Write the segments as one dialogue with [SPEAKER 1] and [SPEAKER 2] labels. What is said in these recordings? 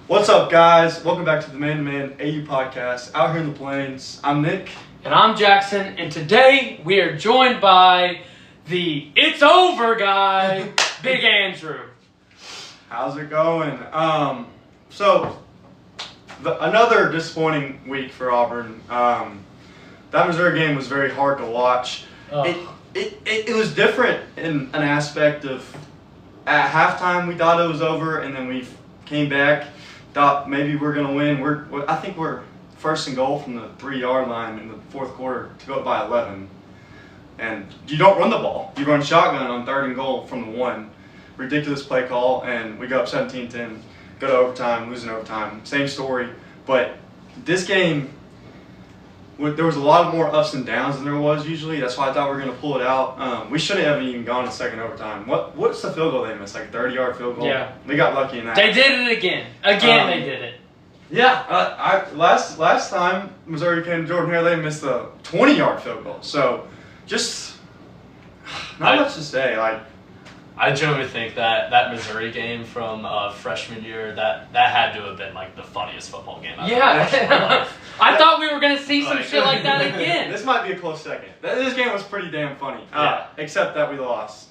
[SPEAKER 1] What's up, guys? Welcome back to the Man to Man AU podcast out here in the Plains. I'm Nick.
[SPEAKER 2] And I'm Jackson, and today we are joined by the It's Over guy, Big Andrew.
[SPEAKER 1] How's it going? Another disappointing week for Auburn. That Missouri game was very hard to watch. It was different in an aspect of at halftime we thought it was over, and then we came back, thought maybe we're going to win. I think we're first and goal from the 3-yard line in the fourth quarter to go up by 11. And you don't run the ball. You run shotgun on 3rd and goal from the 1. Ridiculous play call, and we go up 17-10. Go to overtime, losing overtime. Same story. But this game, there was a lot more ups and downs than there was usually. That's why I thought we were going to pull it out. We shouldn't have even gone to second overtime. What's the field goal they missed? Like a 30-yard field goal?
[SPEAKER 2] Yeah.
[SPEAKER 1] They got lucky in that.
[SPEAKER 2] They did it again. They did it.
[SPEAKER 1] Yeah. Last time Missouri came to Jordan-Hare, they missed a 20-yard field goal. So, just not much to say.
[SPEAKER 3] I genuinely think that Missouri game from freshman year, that had to have been like the funniest football game I've ever watched in my life.
[SPEAKER 2] I thought we were going to see some shit like that again.
[SPEAKER 1] This might be a close second. This game was pretty damn funny. Except that we lost.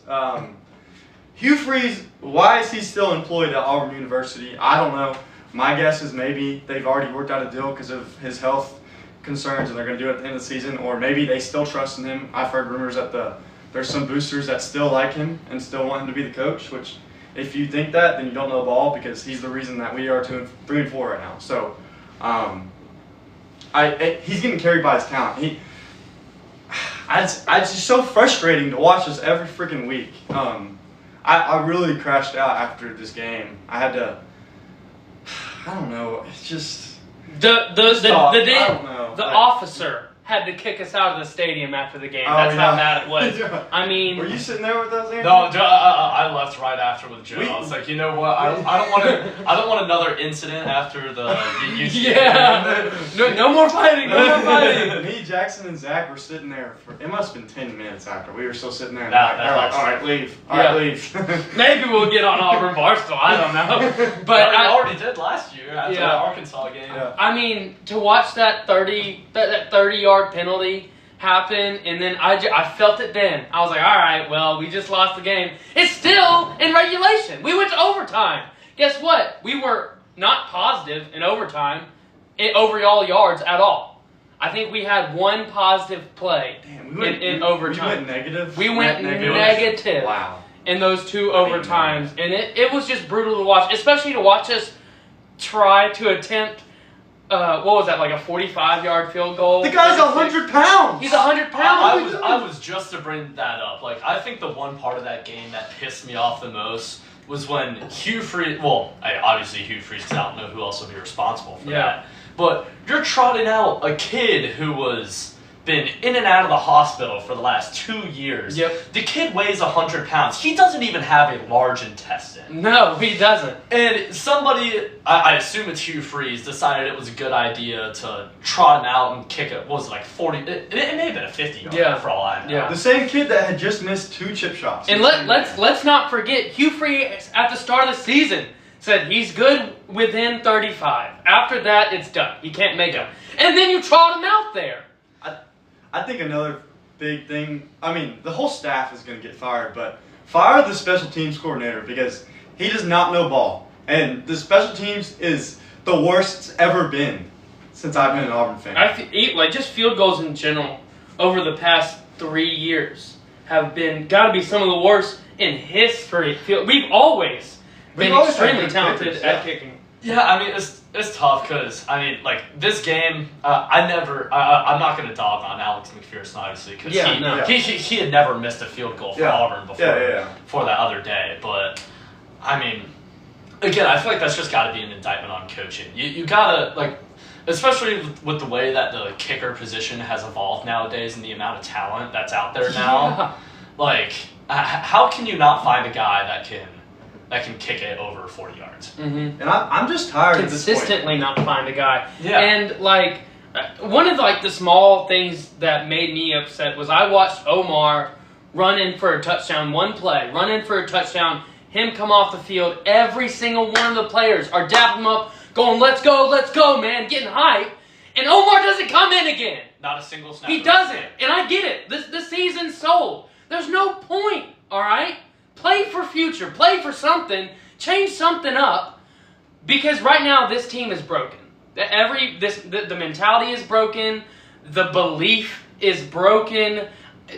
[SPEAKER 1] Hugh Freeze, why is he still employed at Auburn University? I don't know. My guess is maybe they've already worked out a deal because of his health concerns and they're going to do it at the end of the season, or maybe they still trust in him. I've heard rumors that there's some boosters that still like him and still want him to be the coach, which if you think that, then you don't know ball, because he's the reason that we are 3-4 right now. So he's getting carried by his talent. It's just so frustrating to watch this every freaking week. I really crashed out after this game. I had to, I don't know, it's just
[SPEAKER 2] The officer had to kick us out of the stadium after the game. That's how bad it was. I mean,
[SPEAKER 1] were you sitting there with us, Andrew?
[SPEAKER 3] No, I left right after with Joe. I was like, you know what? I don't want another incident after the
[SPEAKER 2] No more fighting. No more fighting.
[SPEAKER 1] Me, Jackson, and Zach were sitting there for, it must have been 10 minutes after. We were still sitting there. And they're like, all right, leave. All right, leave.
[SPEAKER 2] Maybe we'll get on Auburn Barstool. I don't know. But
[SPEAKER 3] I already did last year after the Arkansas game.
[SPEAKER 1] Yeah.
[SPEAKER 2] I mean, to watch that 30-yard penalty happen, and then I felt it then. I was like, all right, well, we just lost the game. It's still in regulation. We went to overtime. Guess what? We were not positive in overtime, over all yards at all. I think we had one positive play in overtime.
[SPEAKER 1] We went negative?
[SPEAKER 2] We went negative.
[SPEAKER 1] Wow.
[SPEAKER 2] In those 2 overtimes. And it was just brutal to watch, especially to watch us try to attempt what was that, like a 45-yard field goal?
[SPEAKER 1] The guy's 100 pounds!
[SPEAKER 2] He's 100 pounds!
[SPEAKER 3] I was just to bring that up. Like, I think the one part of that game that pissed me off the most was when Hugh Freeze, obviously Hugh Freeze, because I don't know who else would be responsible for that. But you're trotting out a kid who was been in and out of the hospital for the last 2 years.
[SPEAKER 2] Yep.
[SPEAKER 3] The kid weighs 100 pounds. He doesn't even have a large intestine.
[SPEAKER 2] No, he doesn't.
[SPEAKER 3] And somebody, I assume it's Hugh Freeze, decided it was a good idea to trot him out and kick it. What was it, like 40? It may have been a 50-yard for all I know.
[SPEAKER 1] Yeah. The same kid that had just missed 2 chip shots.
[SPEAKER 2] And let's not forget, Hugh Freeze at the start of the season said he's good within 35. After that, it's done. He can't make it. And then you trot him out there.
[SPEAKER 1] I think another big thing, I mean, the whole staff is going to get fired, but fire the special teams coordinator, because he does not know ball. And the special teams is the worst it's ever been since I've been an Auburn fan.
[SPEAKER 2] Just field goals in general over the past 3 years have got to be some of the worst in history. We've always been extremely talented at kicking.
[SPEAKER 3] Yeah, I mean, it's tough because, I mean, like, this game, I'm not going to dog on Alex McPherson, obviously, because he had never missed a field goal for Auburn before that other day. But, I mean, again, I feel like that's just got to be an indictment on coaching. You got to, like, especially with the way that the kicker position has evolved nowadays and the amount of talent that's out there now. Like, how can you not find a guy that can kick it over 40 yards?
[SPEAKER 2] Mm-hmm.
[SPEAKER 1] And I'm just tired of this point.
[SPEAKER 2] Consistently not find a guy.
[SPEAKER 3] Yeah.
[SPEAKER 2] And, like, one of, like, the small things that made me upset was I watched Omar run in for a touchdown, one play, run in for a touchdown, him come off the field. Every single one of the players are dapping him up, going, let's go, man, getting hype. And Omar doesn't come in again.
[SPEAKER 3] Not a single snap.
[SPEAKER 2] He doesn't. And I get it. This season's sold. There's no point, all right? Play for future. Play for something. Change something up. Because right now, this team is broken. The mentality is broken. The belief is broken.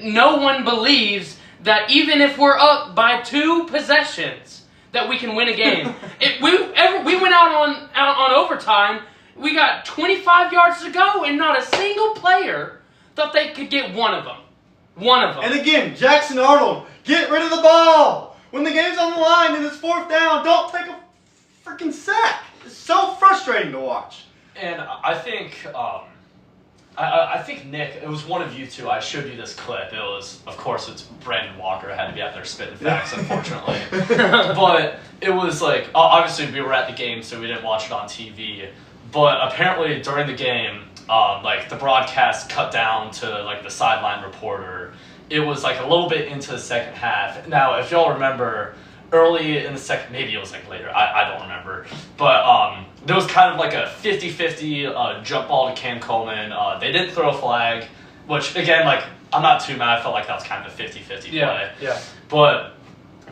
[SPEAKER 2] No one believes that even if we're up by 2 possessions, that we can win a game. We went out on overtime. We got 25 yards to go, and not a single player thought they could get one of them. One of them.
[SPEAKER 1] And again, Jackson Arnold, get rid of the ball. When the game's on the line and it's 4th down, don't take a freaking sack. It's so frustrating to watch.
[SPEAKER 3] And I think, I think Nick, it was one of you two. I showed you this clip. It was, of course, it's Brandon Walker. Had to be out there spitting facts, unfortunately. But it was like, obviously we were at the game, so we didn't watch it on TV. But apparently during the game, like the broadcast cut down to like the sideline reporter. It was like a little bit into the second half. Now, if y'all remember, early in the second, maybe it was like later, I don't remember. But there was kind of like a 50-50 jump ball to Cam Coleman. They didn't throw a flag, which again, like I'm not too mad. I felt like that was kind of a 50-50 play.
[SPEAKER 2] Yeah.
[SPEAKER 3] But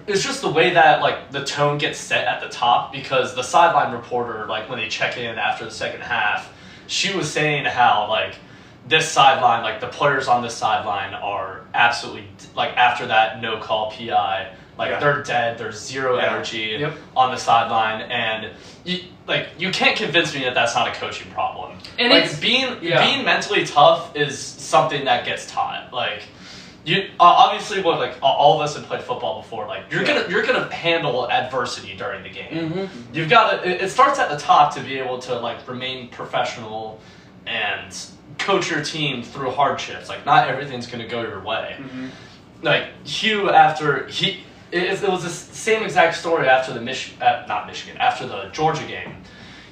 [SPEAKER 3] it's just the way that like the tone gets set at the top, because the sideline reporter, like when they check in after the second half, she was saying how like this sideline, like the players on this sideline are absolutely like after that no call PI, like they're dead. There's zero energy on the sideline, and you can't convince me that that's not a coaching problem. And like it's, being mentally tough is something that gets taught. Like you obviously, what like all of us have played football before. Like you're gonna handle adversity during the game.
[SPEAKER 2] Mm-hmm.
[SPEAKER 3] You've got to. It starts at the top to be able to like remain professional and coach your team through hardships. Like not everything's gonna go your way.
[SPEAKER 1] Mm-hmm.
[SPEAKER 3] Like Hugh, it was the same exact story after the after the Georgia game.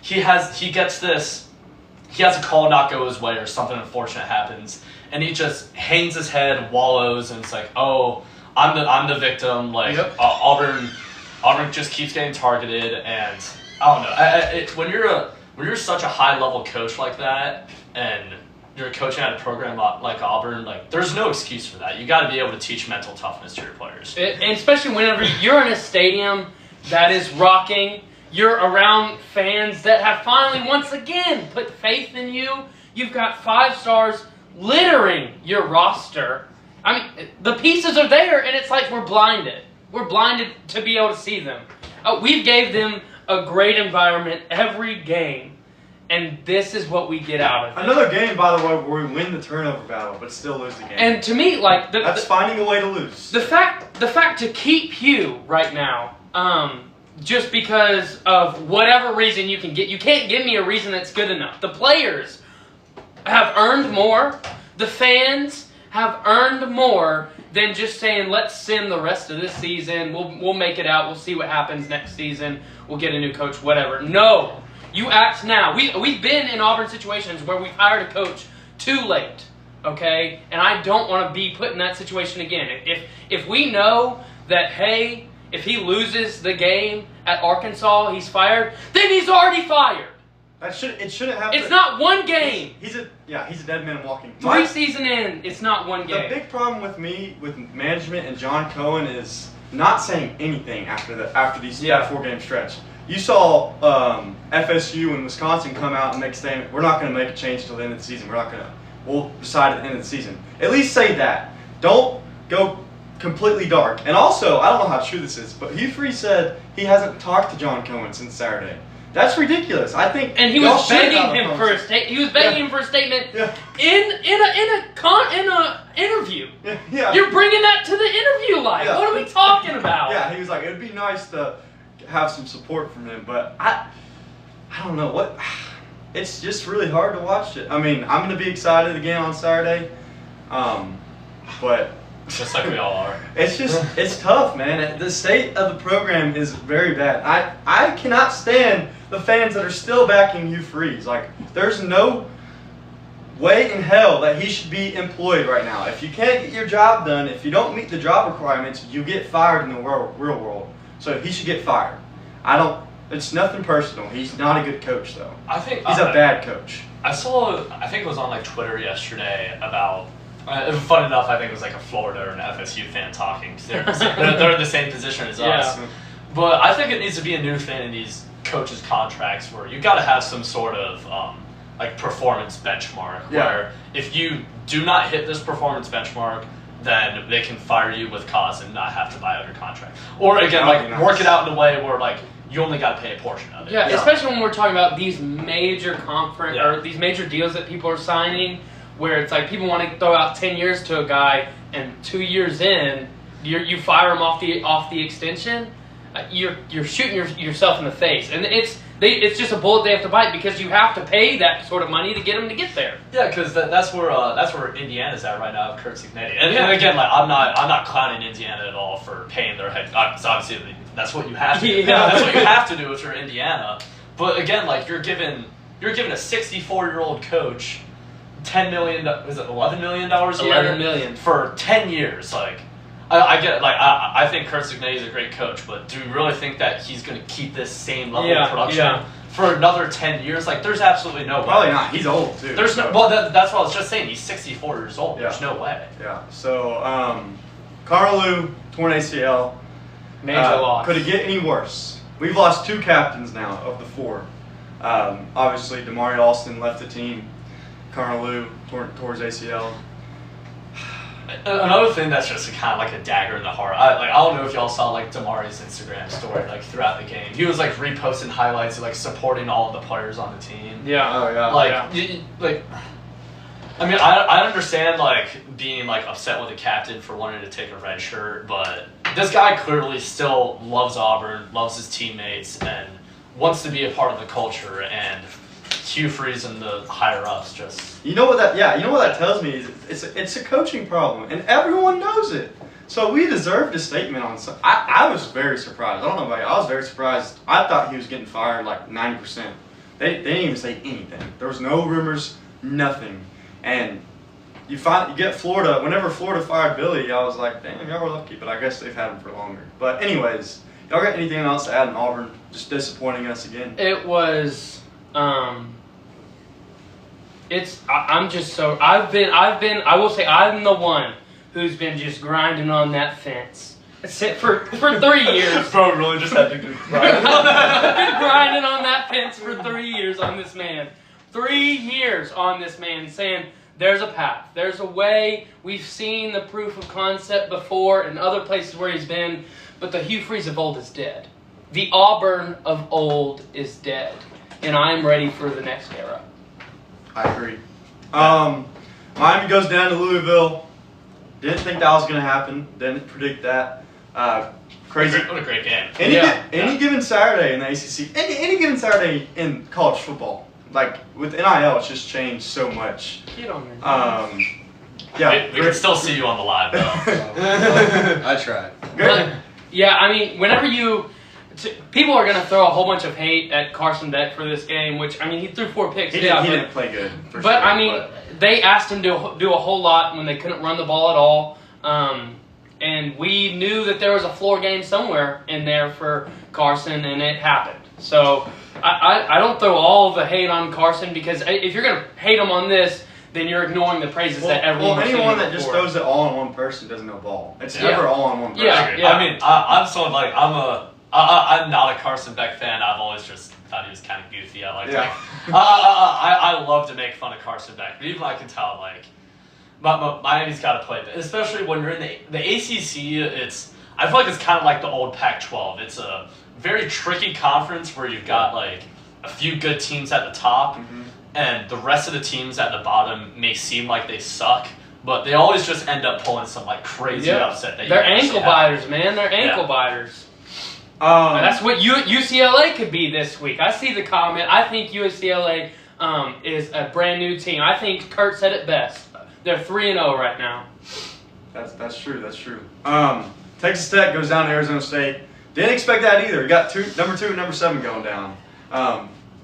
[SPEAKER 3] He has a call not go his way or something unfortunate happens, and he just hangs his head, wallows, and it's like, oh, I'm the victim. Like Auburn just keeps getting targeted, and I don't know. When you're such a high level coach like that, and you're coaching at a program like Auburn, like there's no excuse for that. You got to be able to teach mental toughness to your players,
[SPEAKER 2] and especially whenever you're in a stadium that is rocking. You're around fans that have finally, once again, put faith in you. You've got 5 stars littering your roster. I mean, the pieces are there, and it's like we're blinded. We're blinded to be able to see them. We gave them a great environment every game, and this is what we get out of it.
[SPEAKER 1] Another game, by the way, where we win the turnover battle, but still lose the game.
[SPEAKER 2] And to me, like
[SPEAKER 1] that's finding a way to lose.
[SPEAKER 2] The fact to keep Hugh right now, just because of whatever reason you can't give me a reason that's good enough. The players have earned more. The fans have earned more than just saying, let's send the rest of this season. We'll make it out. We'll see what happens next season. We'll get a new coach, whatever. No. You act now. We've been in Auburn situations where we've hired a coach too late, okay? And I don't want to be put in that situation again. If we know that, hey, if he loses the game at Arkansas, he's fired, then he's already fired.
[SPEAKER 1] It shouldn't have.
[SPEAKER 2] It's not one game.
[SPEAKER 1] He's a dead man walking.
[SPEAKER 2] 3 season in, it's not one game.
[SPEAKER 1] The big problem with me, with management and John Cohen, is not saying anything after these 4-game stretch. You saw FSU and Wisconsin come out and make a statement. We're not going to make a change till the end of the season. We'll decide at the end of the season. At least say that. Don't go completely dark. And also, I don't know how true this is, but Hugh Freeze said he hasn't talked to John Cohen since Saturday. That's ridiculous. I think.
[SPEAKER 2] And he was begging him for a statement. He was begging him for a statement in a interview.
[SPEAKER 1] Yeah.
[SPEAKER 2] You're bringing that to the interview live. What are we talking about?
[SPEAKER 1] Yeah, he was like, it'd be nice to have some support from him, but I don't know what. It's just really hard to watch it. I mean, I'm gonna be excited again on Saturday, but.
[SPEAKER 3] Just like we all are.
[SPEAKER 1] It's tough, man. The state of the program is very bad. I cannot stand the fans that are still backing Hugh Freeze. Like, there's no way in hell that he should be employed right now. If you can't get your job done, if you don't meet the job requirements, you get fired in the real world. So he should get fired. I It's nothing personal. He's not a good coach, though.
[SPEAKER 3] I think
[SPEAKER 1] he's a bad coach.
[SPEAKER 3] I think it was on like Twitter yesterday about. Fun enough, I think it was like a Florida or an FSU fan talking. They're in the same position as us. But I think it needs to be a new thing in these coaches' contracts where you got to have some sort of like performance benchmark. Where if you do not hit this performance benchmark, then they can fire you with cause and not have to buy under contract. Or again, like work it out in a way where like you only got to pay a portion of it.
[SPEAKER 2] Yeah, especially when we're talking about these major conference or these major deals that people are signing, where it's like people want to throw out 10 years to a guy, and 2 years in, you fire him off the extension. You're shooting yourself in the face, and it's just a bullet they have to bite because you have to pay that sort of money to get them to get there.
[SPEAKER 3] Yeah, because that's where Indiana's at right now with Curt Cignetti. And again, like I'm not clowning Indiana at all for paying their head. Obviously, that's what you have to do. That's what you have to do if you're Indiana. But again, like you're giving a 64-year-old coach $10 million. Is it $11 million a year?
[SPEAKER 2] $11 million
[SPEAKER 3] for 10 years. Like I get it. Like I think Curt Cignetti is a great coach, but do we really think that he's going to keep this same level of production for another 10 years? Like there's absolutely no way.
[SPEAKER 1] Probably not. He's old too.
[SPEAKER 3] There's no. Well, that's what I was just saying. He's 64 years old. There's no way.
[SPEAKER 1] Yeah. So Carlu torn ACL.
[SPEAKER 2] Major loss.
[SPEAKER 1] Could it get any worse? We've lost 2 captains now of the 4. Obviously, Damari Alston left the team. Carlu tore his ACL.
[SPEAKER 3] Another thing that's just kind of like a dagger in the heart. I don't know if y'all saw like Damari's Instagram story like throughout the game. He was like reposting highlights of like supporting all of the players on the team.
[SPEAKER 2] Yeah.
[SPEAKER 1] Oh yeah.
[SPEAKER 3] Like I mean, I understand like being like upset with the captain for wanting to take a red shirt, but this guy clearly still loves Auburn, loves his teammates, and wants to be a part of the culture. And Hugh Freeze and the higher ups just.
[SPEAKER 1] You know what that tells me is it's a coaching problem, and everyone knows it. So we deserved a statement on some. I was very surprised. I don't know about you. I was very surprised. I thought he was getting fired like 90%. They didn't even say anything. There was no rumors, nothing. And you get Florida. Whenever Florida fired Billy, I was like, damn, y'all were lucky. But I guess they've had him for longer. But anyways, y'all got anything else to add in Auburn? Just disappointing us again.
[SPEAKER 2] It was. I'm just so. I will say I'm the one who's been just grinding on that fence. For 3 years.
[SPEAKER 3] Bro, really just had to grind.
[SPEAKER 2] I've been grinding on that fence for 3 years on this man. 3 years on this man, saying there's a path, there's a way. We've seen the proof of concept before in other places where he's been, but the Hugh Freeze of old is dead. The Auburn of old is dead, and I'm ready for the next era.
[SPEAKER 1] I agree. Miami goes down to Louisville. Didn't think that was going to happen. Didn't predict that. Crazy.
[SPEAKER 3] What a great game.
[SPEAKER 1] Any given Saturday in the ACC, any given Saturday in college football, like with NIL, it's just changed so much.
[SPEAKER 2] Get on me.
[SPEAKER 1] Yeah.
[SPEAKER 3] We can still see you on the live, though.
[SPEAKER 4] I tried.
[SPEAKER 1] Good.
[SPEAKER 2] Yeah, I mean, whenever people are going to throw a whole bunch of hate at Carson Beck for this game, which, I mean, he threw 4 picks.
[SPEAKER 1] He didn't play good.
[SPEAKER 2] But, I mean, they asked him to do a whole lot when they couldn't run the ball at all. And we knew that there was a floor game somewhere in there for Carson, and it happened. So I don't throw all the hate on Carson, because if you're going to hate him on this, then you're ignoring the praises that everyone was saying.
[SPEAKER 1] Anyone that just throws it all on one person doesn't know ball. It's never all on one person.
[SPEAKER 2] Yeah.
[SPEAKER 3] I mean, I'm so like I'm not a Carson Beck fan. I've always just thought he was kind of goofy. I love to make fun of Carson Beck, but even I can tell like Miami's got to play, especially when you're in the ACC. I feel like it's kind of like the old Pac-12. It's a very tricky conference where you've got like a few good teams at the top, and the rest of the teams at the bottom may seem like they suck, but they always just end up pulling some like crazy upset.
[SPEAKER 2] They're ankle biters, man. They're ankle biters. That's what UCLA could be this week. I see the comment. I think UCLA is a brand new team. I think Kurt said it best. They're 3-0 right now.
[SPEAKER 1] That's true. That's true. Texas Tech goes down to Arizona State. Didn't expect that either. Got number 2 and number 7 going down.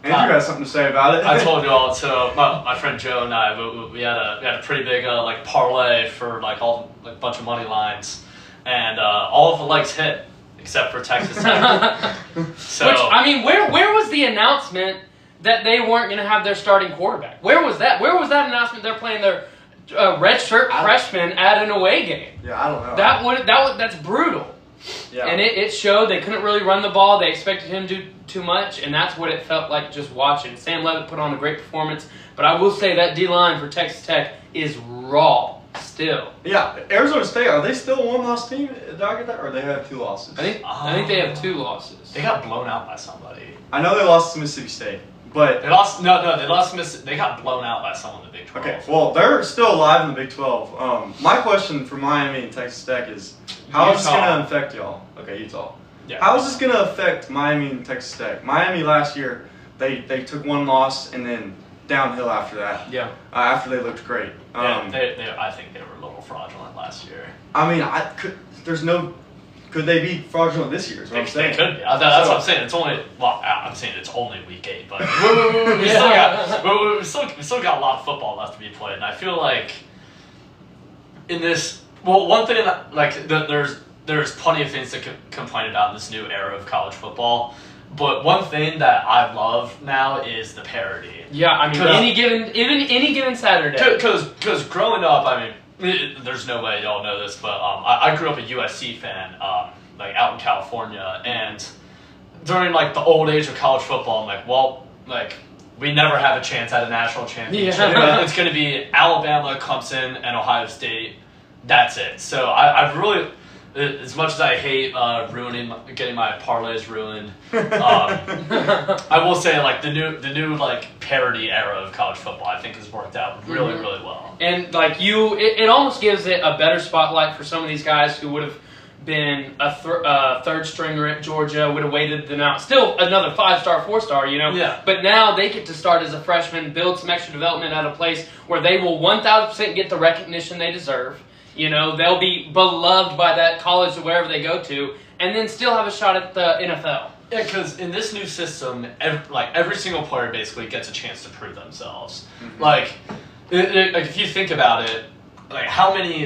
[SPEAKER 1] Andrew has something to say about it.
[SPEAKER 3] I told you all. So my friend Joe and I, we had a pretty big like parlay for like a bunch of money lines, and all of the legs hit. except for Texas Tech. So,
[SPEAKER 2] which, I mean, where was the announcement that they weren't going to have their starting quarterback? Where was that? Where was that announcement? They're playing their redshirt freshman at an away game.
[SPEAKER 1] Yeah, I don't know.
[SPEAKER 2] That's brutal.
[SPEAKER 1] Yeah.
[SPEAKER 2] And it showed they couldn't really run the ball. They expected him to do too much, and that's what it felt like just watching. Sam Levitt put on a great performance, but I will say that D-line for Texas Tech is raw still.
[SPEAKER 1] Yeah, Arizona State, are they still a one-loss team? Did I get that? Or they have 2 losses?
[SPEAKER 2] I think they have 2 losses.
[SPEAKER 3] They got blown out by somebody.
[SPEAKER 1] I know they lost to Mississippi State, but
[SPEAKER 3] they lost. No, they lost. They got blown out by someone in the Big 12.
[SPEAKER 1] Okay, well, they're still alive in the Big 12. My question for Miami and Texas Tech is, how is this going to affect y'all? Okay, Utah.
[SPEAKER 3] Yeah.
[SPEAKER 1] How is this going to affect Miami and Texas Tech? Miami last year, they took 1 loss and then downhill after that.
[SPEAKER 2] Yeah.
[SPEAKER 1] After they looked great.
[SPEAKER 3] I think they were a little fraudulent last year.
[SPEAKER 1] I mean, could they be fraudulent this year? Is what I'm saying.
[SPEAKER 3] They could be. That's what I'm saying. It's only I'm saying it's only week 8, but we still got a lot of football left to be played, and I feel like in this one thing there's plenty of things to complain about in this new era of college football. But one thing that I love now is the parity.
[SPEAKER 2] Yeah, I mean, any given Saturday.
[SPEAKER 3] Because growing up, I mean, there's no way y'all know this, but I grew up a USC fan, like out in California, and during like the old age of college football, I'm like, well, like we never have a chance at a national championship.
[SPEAKER 2] Yeah.
[SPEAKER 3] It's going to be Alabama, Clemson, and Ohio State. That's it. So I really. As much as I hate getting my parlays ruined, I will say like the new like parody era of college football I think has worked out really well.
[SPEAKER 2] And like it almost gives it a better spotlight for some of these guys who would have been a third stringer at Georgia, would have waited them out. Still another 5-star, 4-star, you know.
[SPEAKER 3] Yeah.
[SPEAKER 2] But now they get to start as a freshman, build some extra development at a place where they will 1,000% get the recognition they deserve. You know, they'll be beloved by that college or wherever they go to, and then still have a shot at the NFL.
[SPEAKER 3] Yeah, because in this new system, every single player basically gets a chance to prove themselves. Mm-hmm. Like if you think about it, like how many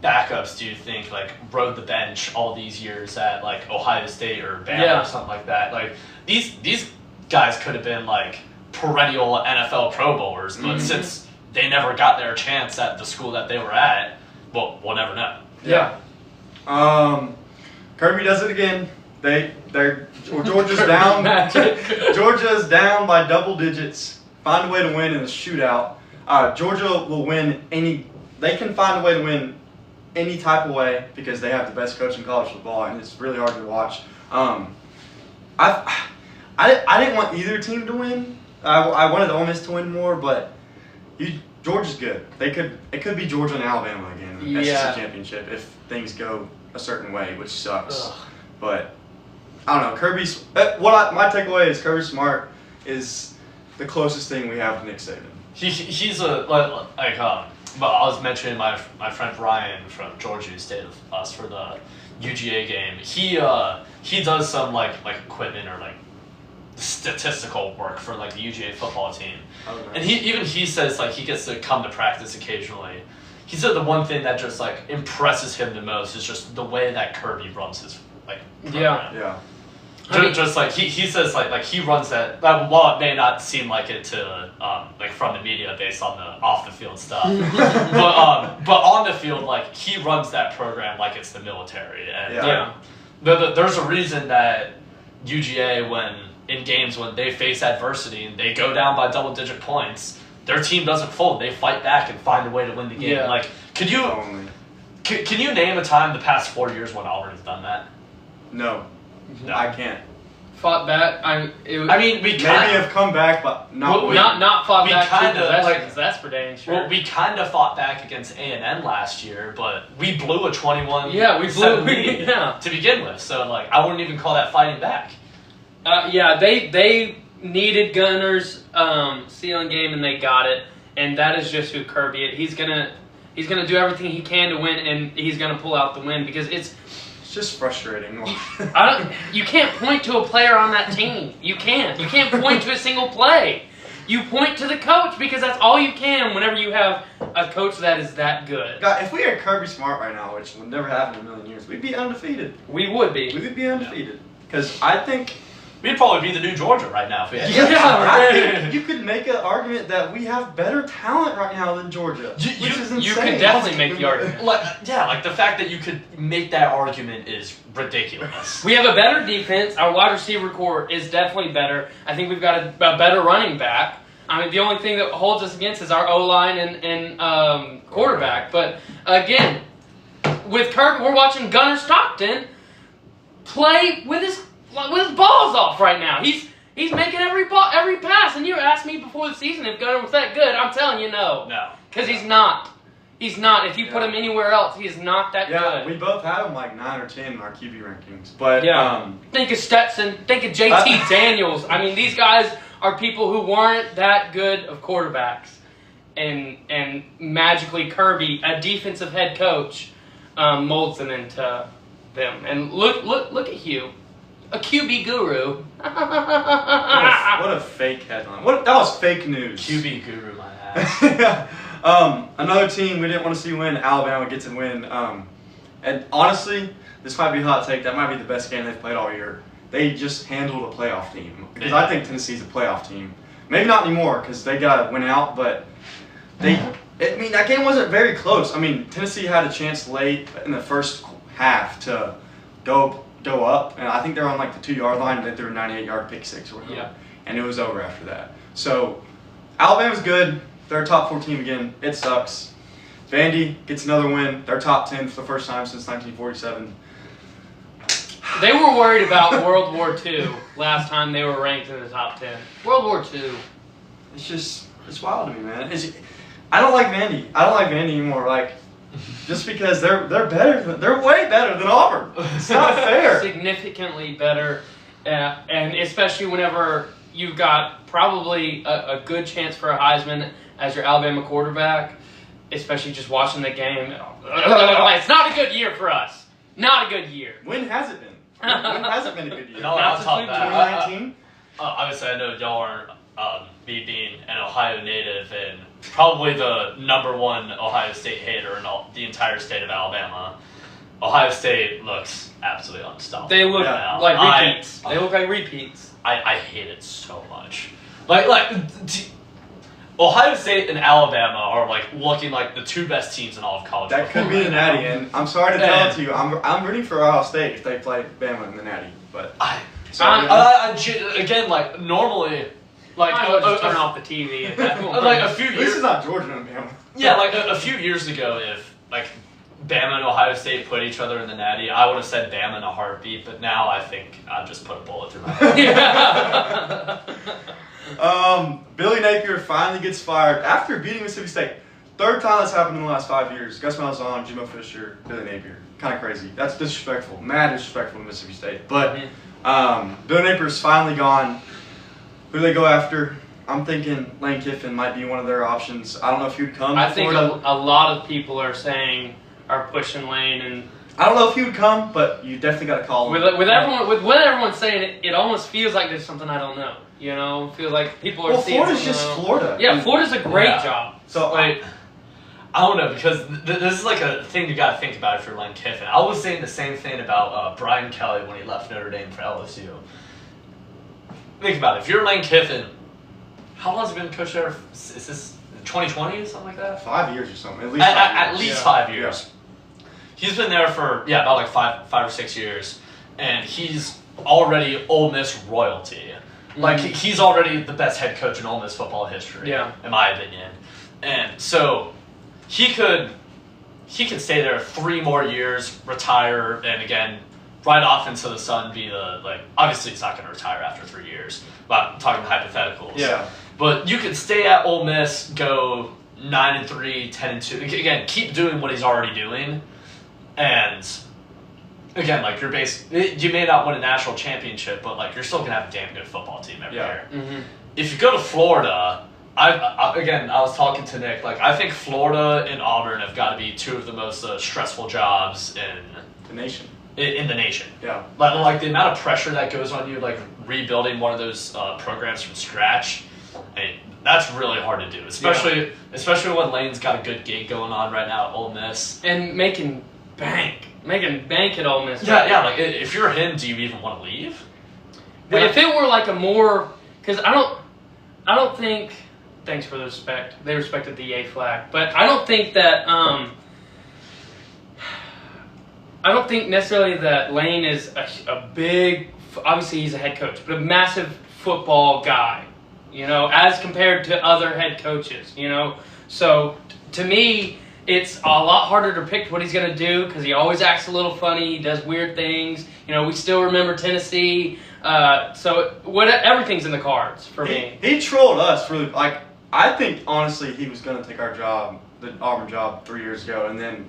[SPEAKER 3] backups do you think like rode the bench all these years at like Ohio State or Bama or something like that? Like these guys could have been like perennial NFL Pro Bowlers, but since they never got their chance at the school that they were at, well, we'll never know.
[SPEAKER 2] Yeah.
[SPEAKER 1] Kirby does it again. Georgia's down. Georgia's down by double digits. Find a way to win in the shootout. Georgia will win they can find a way to win any type of way because they have the best coach in college football, and it's really hard to watch. I didn't want either team to win. I wanted Ole Miss to win more, but Georgia's good. It could be Georgia and Alabama again in the SEC championship if things go a certain way, which sucks. Ugh. But I don't know. My takeaway is Kirby Smart is the closest thing we have to Nick Saban.
[SPEAKER 3] He's I was mentioning my friend Brian from Georgia who stayed with us for the UGA game. He does some like equipment or like statistical work for like the UGA football team. Okay. And he says like he gets to come to practice occasionally. He said the one thing that just like impresses him the most is just the way that Kirby runs his like program.
[SPEAKER 1] Yeah.
[SPEAKER 3] Just like he says like he runs that while it may not seem like it to like from the media based on the off the field stuff, but on the field like he runs that program like it's the military. And there's a reason that UGA in games when they face adversity and they go down by double-digit points, their team doesn't fold. They fight back and find a way to win the game.
[SPEAKER 2] Yeah.
[SPEAKER 3] Like, can you name a time the past 4 years when Auburn has done that?
[SPEAKER 1] No, I can't.
[SPEAKER 2] Fought back.
[SPEAKER 3] We maybe
[SPEAKER 1] have come back, but
[SPEAKER 2] not fought back. That's for dang sure.
[SPEAKER 3] Well, we kind of fought back against A&M last year, but we blew a 21.
[SPEAKER 2] Yeah, we blew.
[SPEAKER 3] To begin with. So like, I wouldn't even call that fighting back.
[SPEAKER 2] They needed Gunner's ceiling game and they got it, and that is just who Kirby is. He's gonna do everything he can to win, and he's gonna pull out the win because it's
[SPEAKER 1] just frustrating.
[SPEAKER 2] You can't point to a player on that team. You can't point to a single play. you point to the coach because that's all you can whenever you have a coach that is that good.
[SPEAKER 1] God, if we had Kirby Smart right now, which would never happen in a million years, we'd be undefeated.
[SPEAKER 2] We would be.
[SPEAKER 1] We would be undefeated. Because I think...
[SPEAKER 3] We'd probably be the new Georgia right now if we had.
[SPEAKER 1] I think you could make an argument that we have better talent right now than Georgia, which is insane.
[SPEAKER 2] You could definitely make the argument.
[SPEAKER 3] Like the fact that you could make that argument is ridiculous.
[SPEAKER 2] We have a better defense. Our wide receiver core is definitely better. I think we've got a better running back. I mean, the only thing that holds us against is our O-line and quarterback. But again, with Kirk, we're watching Gunnar Stockton play with his balls off right now. He's making every pass. And you asked me before the season if Gunnar was that good. I'm telling you no.
[SPEAKER 3] No.
[SPEAKER 2] Because he's not. He's not. If you put him anywhere else, he is not that good.
[SPEAKER 1] Yeah, we both had him like 9 or 10 in our QB rankings. But
[SPEAKER 2] think of Stetson. Think of JT Daniels. I mean, these guys are people who weren't that good of quarterbacks. And magically Kirby, a defensive head coach, molds them into them. And look at Hugh. A QB guru.
[SPEAKER 1] What a fake headline. That was fake news.
[SPEAKER 3] QB guru, my ass.
[SPEAKER 1] Another team we didn't want to see win, Alabama gets a win. And honestly, this might be a hot take. That might be the best game they've played all year. They just handled a playoff team. Because I think Tennessee's a playoff team. Maybe not anymore because they got to win out, but that game wasn't very close. I mean, Tennessee had a chance late in the first half to go up, and I think they're on like the 2-yard line, and they threw a 98-yard pick six or whatever.
[SPEAKER 2] Yeah.
[SPEAKER 1] And it was over after that. So, Alabama's good. They're a top 4 team again. It sucks. Vandy gets another win. They're top 10 for the first time since 1947.
[SPEAKER 2] They were worried about World War II last time they were ranked in the top 10. World War II.
[SPEAKER 1] It's wild to me, man. I don't like Vandy. I don't like Vandy anymore. Like, just because they're way better than Auburn. It's not fair.
[SPEAKER 2] Significantly better, and especially whenever you've got probably a good chance for a Heisman as your Alabama quarterback, especially just watching the game. It's not a good year for us. Not a good year.
[SPEAKER 1] When has it been? When has it been a good year?
[SPEAKER 3] No, I'll talk that.
[SPEAKER 1] 2019?
[SPEAKER 3] Obviously, I know y'all aren't me being an Ohio native and probably the #1 Ohio State hater in the entire state of Alabama. Ohio State looks absolutely unstoppable.
[SPEAKER 2] They look like repeats. They look like repeats.
[SPEAKER 3] I hate it so much. Ohio State and Alabama are like looking like the 2 best teams in all of college
[SPEAKER 1] football. That could be the Natty, and I'm sorry to tell it to you. I'm rooting for Ohio State if they play Bama in the Natty, but
[SPEAKER 3] again, like normally.
[SPEAKER 2] Might as well just turn off the TV. At that point.
[SPEAKER 3] Like a few years.
[SPEAKER 1] This is not Georgia and Bama.
[SPEAKER 3] Yeah, like a few years ago, if like Bama and Ohio State put each other in the Natty, I would have said Bama in a heartbeat. But now I think I'd just put a bullet through my head.
[SPEAKER 1] Billy Napier finally gets fired after beating Mississippi State. 3rd time that's happened in the last 5 years. Gus Malzahn, Jimbo Fisher, Billy Napier. Kind of crazy. That's disrespectful. Mad disrespectful to Mississippi State. But Billy Napier's finally gone. Who do they go after? I'm thinking Lane Kiffin might be one of their options. I don't know if he'd come.
[SPEAKER 2] I think a lot of people are pushing Lane, and
[SPEAKER 1] I don't know if he would come, but you definitely got to call him.
[SPEAKER 2] With what everyone's saying, it almost feels like there's something I don't know. You know, feels like people are seeing.
[SPEAKER 1] Florida's just Florida.
[SPEAKER 2] Yeah, Florida's a great job.
[SPEAKER 3] So I don't know, because this is like a thing you got to think about if you're Lane Kiffin. I was saying the same thing about Brian Kelly when he left Notre Dame for LSU. Think about it. If you're Lane Kiffin, how long has he been coach there? Is this 2020 or something like that?
[SPEAKER 1] 5 years or something. At least 5 years.
[SPEAKER 3] At least 5 years. Yeah. He's been there for about like five or 6 years, and he's already Ole Miss royalty. Like he's already the best head coach in Ole Miss football history, in my opinion. And so he could stay there 3 more years, retire, and again. Right off into the sun, obviously he's not going to retire after 3 years, but I'm talking hypotheticals.
[SPEAKER 1] Yeah.
[SPEAKER 3] But you could stay at Ole Miss, go 9-3, 10-2. Again, keep doing what he's already doing. And again, like you may not win a national championship, but like you're still going to have a damn good football team every year. Mm-hmm. If you go to Florida, I was talking to Nick, like I think Florida and Auburn have got to be 2 of the most stressful jobs in
[SPEAKER 1] the nation.
[SPEAKER 3] In the nation.
[SPEAKER 1] Yeah.
[SPEAKER 3] Like the amount of pressure that goes on you, like rebuilding one of those programs from scratch. That's really hard to do, especially when Lane's got a good gig going on right now at Ole Miss
[SPEAKER 2] and making bank at Ole Miss.
[SPEAKER 3] Yeah. Like if you're him, do you even want to leave?
[SPEAKER 2] But if it were like a more, because I don't think. Thanks for the respect. They respected the yay flag, but I don't think that. I don't think necessarily that Lane is a big. Obviously, he's a head coach, but a massive football guy. As compared to other head coaches. So to me, it's a lot harder to predict what he's going to do because he always acts a little funny. He does weird things. We still remember Tennessee. So everything's in the cards for me.
[SPEAKER 1] He trolled us really. I think honestly he was going to take our job, the Auburn job, 3 years ago, and then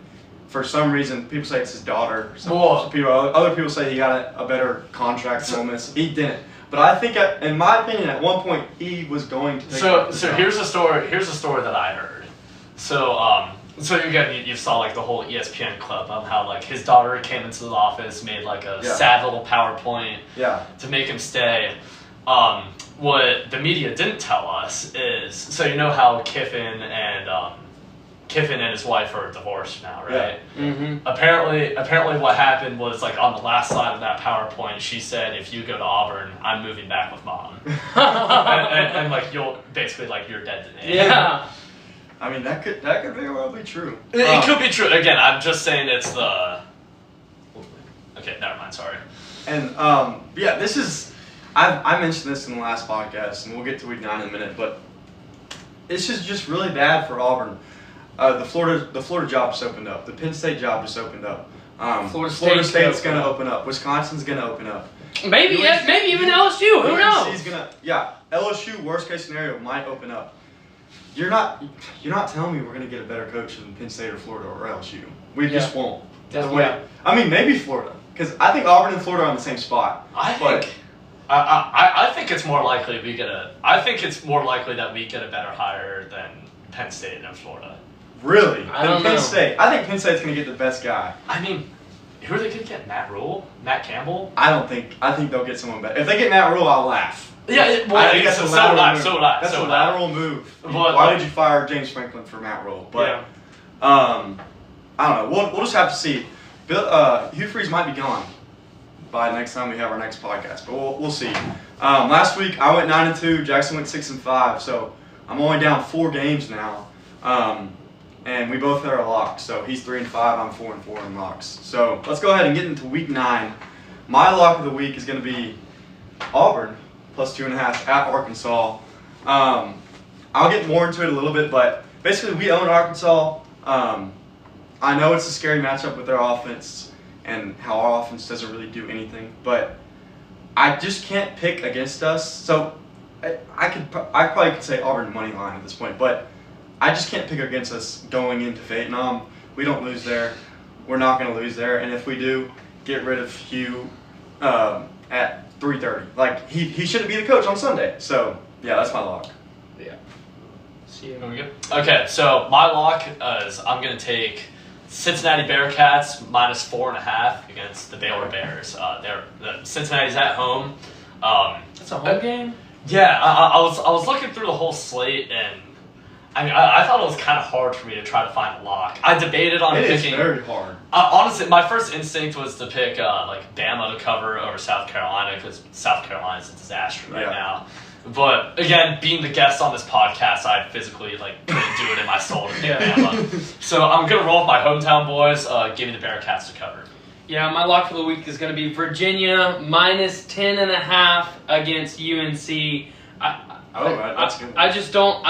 [SPEAKER 1] for some reason people say it's his daughter. Other people say he got a better contract from Ole Miss. He didn't. But I think, in my opinion, at one point he was going to take.
[SPEAKER 3] So here's a story. Here's a story that I heard. So you saw like the whole ESPN clip of how like his daughter came into the office, made like a sad little PowerPoint to make him stay. What the media didn't tell us is, so how Kiffin and his wife are divorced now, right?
[SPEAKER 2] Yeah. Mm-hmm.
[SPEAKER 3] Apparently what happened was like on the last slide of that PowerPoint, she said, "If you go to Auburn, I'm moving back with Mom," and like you'll basically like you're dead to me.
[SPEAKER 2] Yeah.
[SPEAKER 1] I mean that could very well be true.
[SPEAKER 3] It could be true. Again, I'm just saying it's the. Okay, never mind. Sorry.
[SPEAKER 1] And this is. I mentioned this in the last podcast, and we'll get to week 9 in a minute, but it's just really bad for Auburn. The Florida job just opened up. The Penn State job just opened up. Florida State's going to open up. Wisconsin's going to open up.
[SPEAKER 2] Maybe even LSU. Who knows?
[SPEAKER 1] LSU worst case scenario might open up. You're not telling me we're going to get a better coach than Penn State or Florida or LSU. We just won't. I mean, maybe Florida, because I think Auburn and Florida are on the same spot.
[SPEAKER 3] I think it's more likely I think it's more likely that we get a better hire than Penn State and Florida.
[SPEAKER 1] Really?
[SPEAKER 2] I don't know.
[SPEAKER 1] Penn State. I think Penn State's going to get the best guy.
[SPEAKER 3] I mean, who are they going to get? Matt Rule? Matt Campbell?
[SPEAKER 1] I think they'll get someone better. If they get Matt Rule, I'll laugh.
[SPEAKER 3] Yeah,
[SPEAKER 1] I think that's a
[SPEAKER 3] lateral
[SPEAKER 1] move. Why would you fire James Franklin for Matt Rule? But I don't know. We'll just have to see. Hugh Freeze might be gone by next time we have our next podcast, but we'll see. Last week I went 9-2. Jackson went 6-5. So I'm only down 4 games now, and we both are locks. So he's 3-5. I'm 4-4 in locks. So let's go ahead and get into week 9. My lock of the week is going to be Auburn plus 2.5 at Arkansas. I'll get more into it a little bit, but basically we own Arkansas. I know it's a scary matchup with their offense and how our offense doesn't really do anything, but I just can't pick against us. So I probably could say Auburn money line at this point, but I just can't pick against us going into Vietnam. We don't lose there. We're not going to lose there, and if we do, get rid of Hugh at 3:30. Like he shouldn't be the coach on Sunday. So yeah, that's my lock.
[SPEAKER 2] Yeah. See you.
[SPEAKER 3] There we go. Okay, so my lock is I'm going to take Cincinnati Bearcats minus 4.5 against the Baylor Bears. The Cincinnati's at home.
[SPEAKER 2] That's a home game?
[SPEAKER 3] Yeah, I was looking through the whole slate, and I mean, I thought it was kind of hard for me to try to find a lock. I debated on picking. It is
[SPEAKER 1] very hard.
[SPEAKER 3] Honestly, my first instinct was to pick like Bama to cover over South Carolina, because South Carolina's a disaster right now. But again, being the guest on this podcast, I physically couldn't do it in my soul to pick Bama. So I'm gonna roll with my hometown boys. Give me the Bearcats to cover.
[SPEAKER 2] Yeah, my lock for the week is going to be Virginia minus 10.5 against UNC.
[SPEAKER 1] That's good.
[SPEAKER 2] I just don't.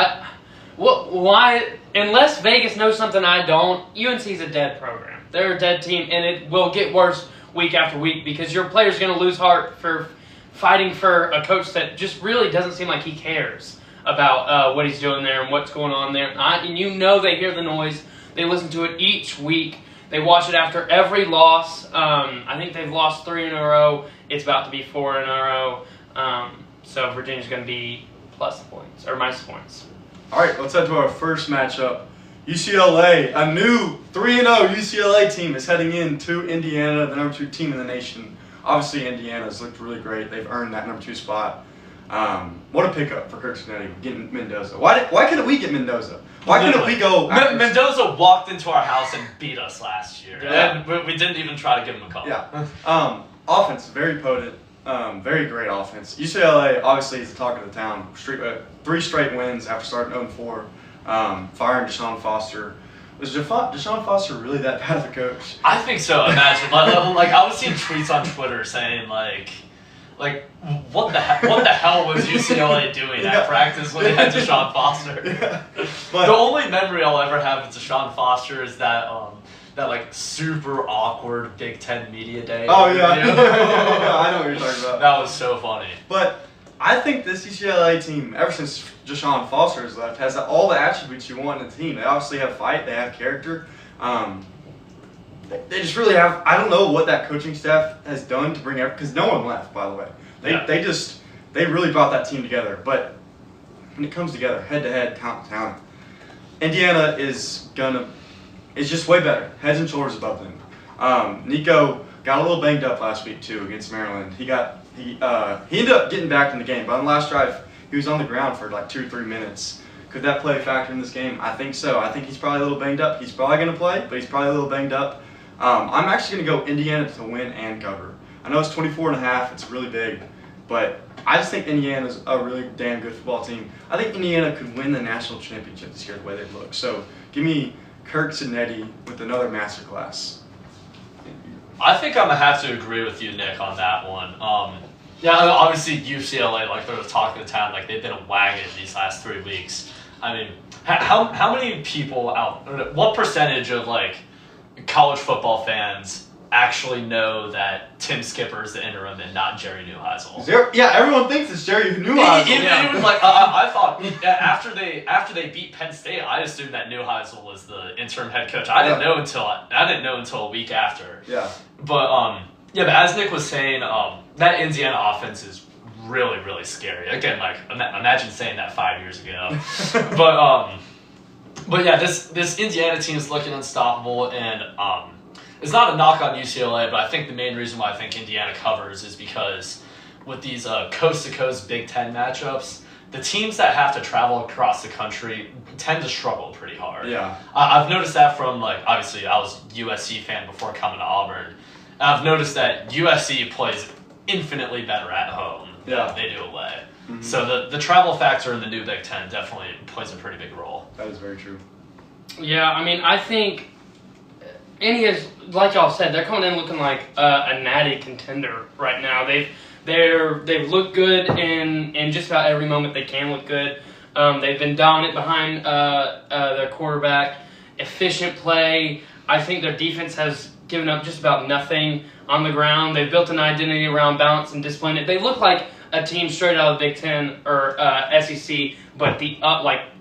[SPEAKER 2] Why? Unless Vegas knows something I don't, UNC's a dead program. They're a dead team, and it will get worse week after week because your player's going to lose heart for fighting for a coach that just really doesn't seem like he cares about what he's doing there and what's going on there. And you know they hear the noise. They listen to it each week. They watch it after every loss. I think they've lost 3 in a row. It's about to be 4 in a row. So Virginia's going to be plus points or minus points.
[SPEAKER 1] All right, let's head to our first matchup. UCLA, a new 3-0 UCLA team is heading into Indiana, the number 2 team in the nation. Obviously, Indiana's looked really great. They've earned that number 2 spot. What a pickup for Kirk Cincinnati getting Mendoza. Why couldn't we get Mendoza? Why couldn't we go?
[SPEAKER 3] Mendoza walked into our house and beat us last year,
[SPEAKER 1] yeah.
[SPEAKER 3] and we didn't even try to give him a call.
[SPEAKER 1] Yeah. Offense, very potent. Very great offense. UCLA obviously is the talk of the town. 3 straight wins after starting 0-4. Firing Deshaun Foster. Was Deshaun Foster really that bad of a coach?
[SPEAKER 3] I think so. Imagine, like I was seeing tweets on Twitter saying like what the hell was UCLA doing at practice when they had Deshaun Foster?
[SPEAKER 1] Yeah.
[SPEAKER 3] But the only memory I'll ever have of Deshaun Foster is that like super awkward Big Ten media day.
[SPEAKER 1] Oh yeah. Yeah, I know what you're talking about.
[SPEAKER 3] That was so funny.
[SPEAKER 1] But I think this UCLA team, ever since Deshaun Foster has left, has all the attributes you want in a team. They obviously have fight, they have character. They just really have. I don't know what that coaching staff has done to bring because no one left, by the way. They really brought that team together. But when it comes together, head to head, talent, Indiana is just way better, heads and shoulders above them. Nico got a little banged up last week too against Maryland. He ended up getting back in the game, but on the last drive he was on the ground for like 2 or 3 minutes. Could that play a factor in this game? I think so. I think he's probably a little banged up. He's probably going to play, but he's probably a little banged up. I'm actually going to go Indiana to win and cover. I know it's 24.5. It's really big, but I just think Indiana's a really damn good football team. I think Indiana could win the national championship this year the way they look. So give me Kirk Cincinnati with another masterclass.
[SPEAKER 3] I think I'm going to have to agree with you, Nick, on that one. Yeah, obviously UCLA, like they're the talk of the town, like they've been a wagon these last 3 weeks. I mean, how many people what percentage of like college football fans actually know that Tim Skipper is the interim and not Jerry Neuheisel?
[SPEAKER 1] Yeah, everyone thinks it's Jerry Neuheisel.
[SPEAKER 3] Even like I thought after they beat Penn State, I assumed that Neuheisel was the interim head coach. I didn't know until a week after.
[SPEAKER 1] Yeah.
[SPEAKER 3] But but as Nick was saying, that Indiana offense is really, really scary. Again, like imagine saying that 5 years ago. But yeah, this Indiana team is looking unstoppable, and it's not a knock on UCLA, but I think the main reason why I think Indiana covers is because with these coast-to-coast Big Ten matchups, the teams that have to travel across the country tend to struggle pretty hard.
[SPEAKER 1] Yeah.
[SPEAKER 3] I've noticed that from, like, obviously I was a USC fan before coming to Auburn. I've noticed that USC plays infinitely better at home than they do away. Mm-hmm. So the travel factor in the new Big Ten definitely plays a pretty big role.
[SPEAKER 1] That is very true.
[SPEAKER 2] Yeah, I mean, I think Indiana's, like y'all said, they're coming in looking like a natty contender right now. They've looked good in just about every moment they can look good. They've been dominant behind their quarterback, efficient play. I think their defense has given up just about nothing on the ground. They've built an identity around balance and discipline. They look like a team straight out of the Big Ten or SEC, but the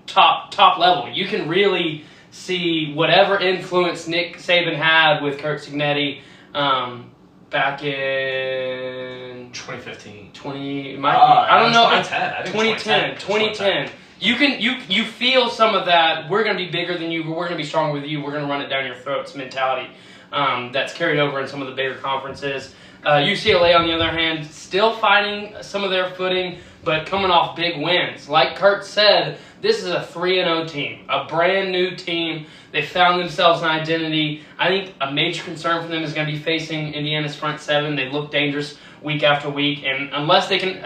[SPEAKER 2] top level. You can really see whatever influence Nick Saban had with Kirk Cincinnati back in
[SPEAKER 3] 2015.
[SPEAKER 2] I don't know.
[SPEAKER 3] 2010. I think
[SPEAKER 2] 2010. You feel some of that. We're going to be bigger than you. We're going to be stronger with you. We're going to run it down your throats mentality that's carried over in some of the bigger conferences. UCLA, on the other hand, still finding some of their footing, but coming off big wins. Like Kurt said, this is a 3-0 team, a brand new team. They found themselves an identity. I think a major concern for them is going to be facing Indiana's front seven. They look dangerous week after week, and unless they can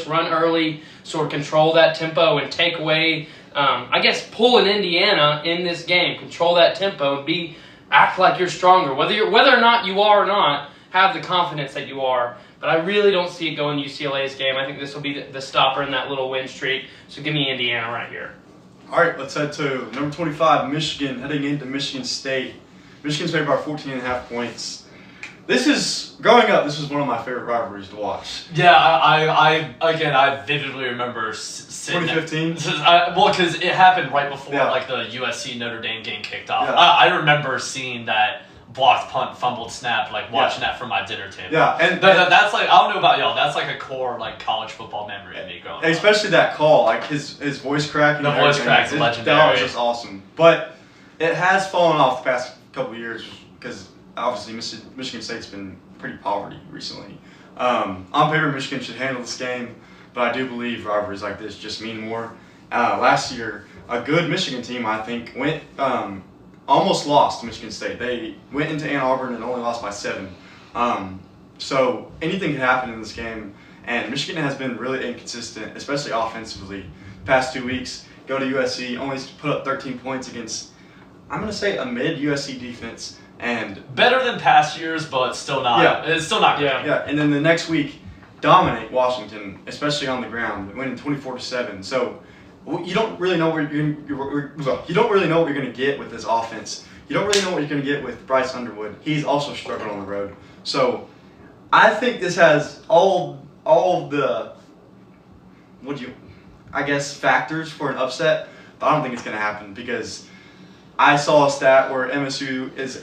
[SPEAKER 2] run early, sort of control that tempo and take away, pull an Indiana in this game, control that tempo, and act like you're stronger. Whether or not you are or not, have the confidence that you are. But I really don't see it going UCLA's game. I think this will be the stopper in that little win streak. So give me Indiana right here.
[SPEAKER 1] All right, let's head to number 25, Michigan, heading into Michigan State. Michigan's favored by 14.5 points. Growing up, this was one of my favorite rivalries to watch.
[SPEAKER 3] Yeah, I vividly remember sitting
[SPEAKER 1] 2015?
[SPEAKER 3] Well, because it happened right before like the USC Notre Dame game kicked off.
[SPEAKER 1] Yeah.
[SPEAKER 3] I remember seeing that blocked punt, fumbled snap, like watching that from my dinner table.
[SPEAKER 1] Yeah, and
[SPEAKER 3] that's like, I don't know about y'all, that's like a core like college football memory of me growing up.
[SPEAKER 1] Especially that call, like his voice cracking.
[SPEAKER 3] The voice crack's legendary.
[SPEAKER 1] That was just awesome. But it has fallen off the past couple of years because obviously Michigan State's been pretty poverty recently. On paper, Michigan should handle this game, but I do believe rivalries like this just mean more. Last year, a good Michigan team, I think, went almost lost to Michigan State. They went into Ann Arbor and only lost by 7. So anything can happen in this game, and Michigan has been really inconsistent, especially offensively. Past 2 weeks, go to USC, only put up 13 points against, I'm going to say, a mid-USC defense. And
[SPEAKER 3] better than past years, but still not. Yeah. It's still not good.
[SPEAKER 1] Yeah, and then the next week, dominate Washington, especially on the ground, winning 24-7. So you don't really know what you're going to get with this offense. You don't really know what you're going to get with Bryce Underwood. He's also struggled on the road. So I think this has all the factors for an upset, but I don't think it's going to happen because I saw a stat where MSU is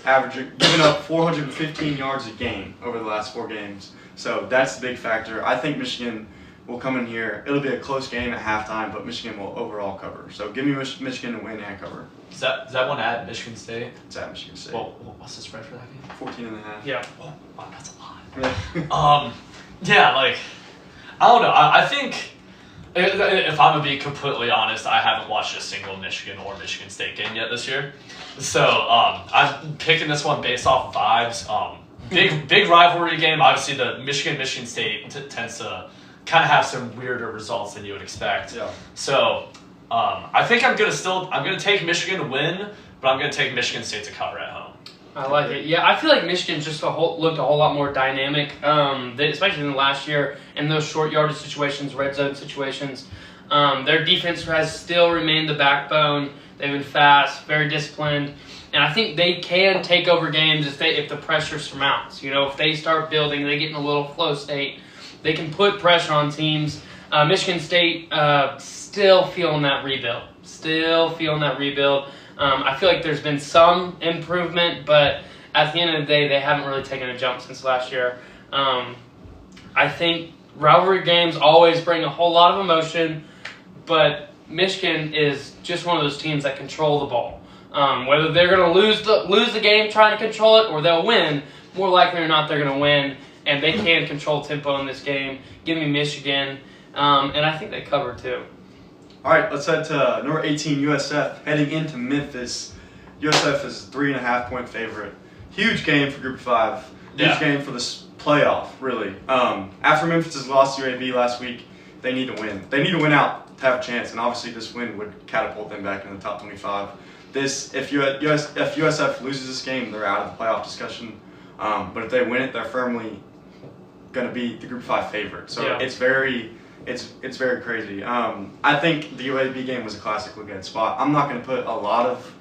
[SPEAKER 1] giving up 415 yards a game over the last 4 games. So that's the big factor. I think Michigan will come in here. It'll be a close game at halftime, but Michigan will overall cover. So give me Michigan to win and cover.
[SPEAKER 3] Is that one at Michigan State?
[SPEAKER 1] It's at Michigan State.
[SPEAKER 3] Well, what's the spread for that game?
[SPEAKER 1] 14.5.
[SPEAKER 2] Yeah.
[SPEAKER 3] Oh, wow, that's a lot. Yeah, like, I don't know. I think, if I'm going to be completely honest, I haven't watched a single Michigan or Michigan State game yet this year. So I'm picking this one based off vibes. Big rivalry game. Obviously, the Michigan State tends to kind of have some weirder results than you would expect.
[SPEAKER 1] Yeah.
[SPEAKER 3] So I think I'm gonna take Michigan to win, but I'm gonna take Michigan State to cover at home.
[SPEAKER 2] I like it. Yeah, I feel like Michigan just looked a whole lot more dynamic, especially in the last year in those short yardage situations, red zone situations. Their defense has still remained the backbone. They've been fast, very disciplined, and I think they can take over games if the pressure surmounts. If they start building, they get in a little flow state, they can put pressure on teams. Michigan State still feeling that rebuild. I feel like there's been some improvement, but at the end of the day, they haven't really taken a jump since last year. I think rivalry games always bring a whole lot of emotion, but Michigan is just one of those teams that control the ball. Whether they're going to lose the game trying to control it or they'll win, more likely or not, they're going to win, and they can control tempo in this game. Give me Michigan, and I think they cover too.
[SPEAKER 1] All right, let's head to number 18, USF, heading into Memphis. USF is a 3.5-point favorite. Huge game for Group of 5. Huge game for this playoff, really. After Memphis' loss to UAB last week, they need to win. They need to win out to have a chance, and obviously this win would catapult them back in the top 25. If USF loses this game, they're out of the playoff discussion. But if they win it, they're firmly going to be the Group of 5 favorite. So it's very crazy. I think the UAB game was a classic look-ahead spot. I'm not going to put a lot of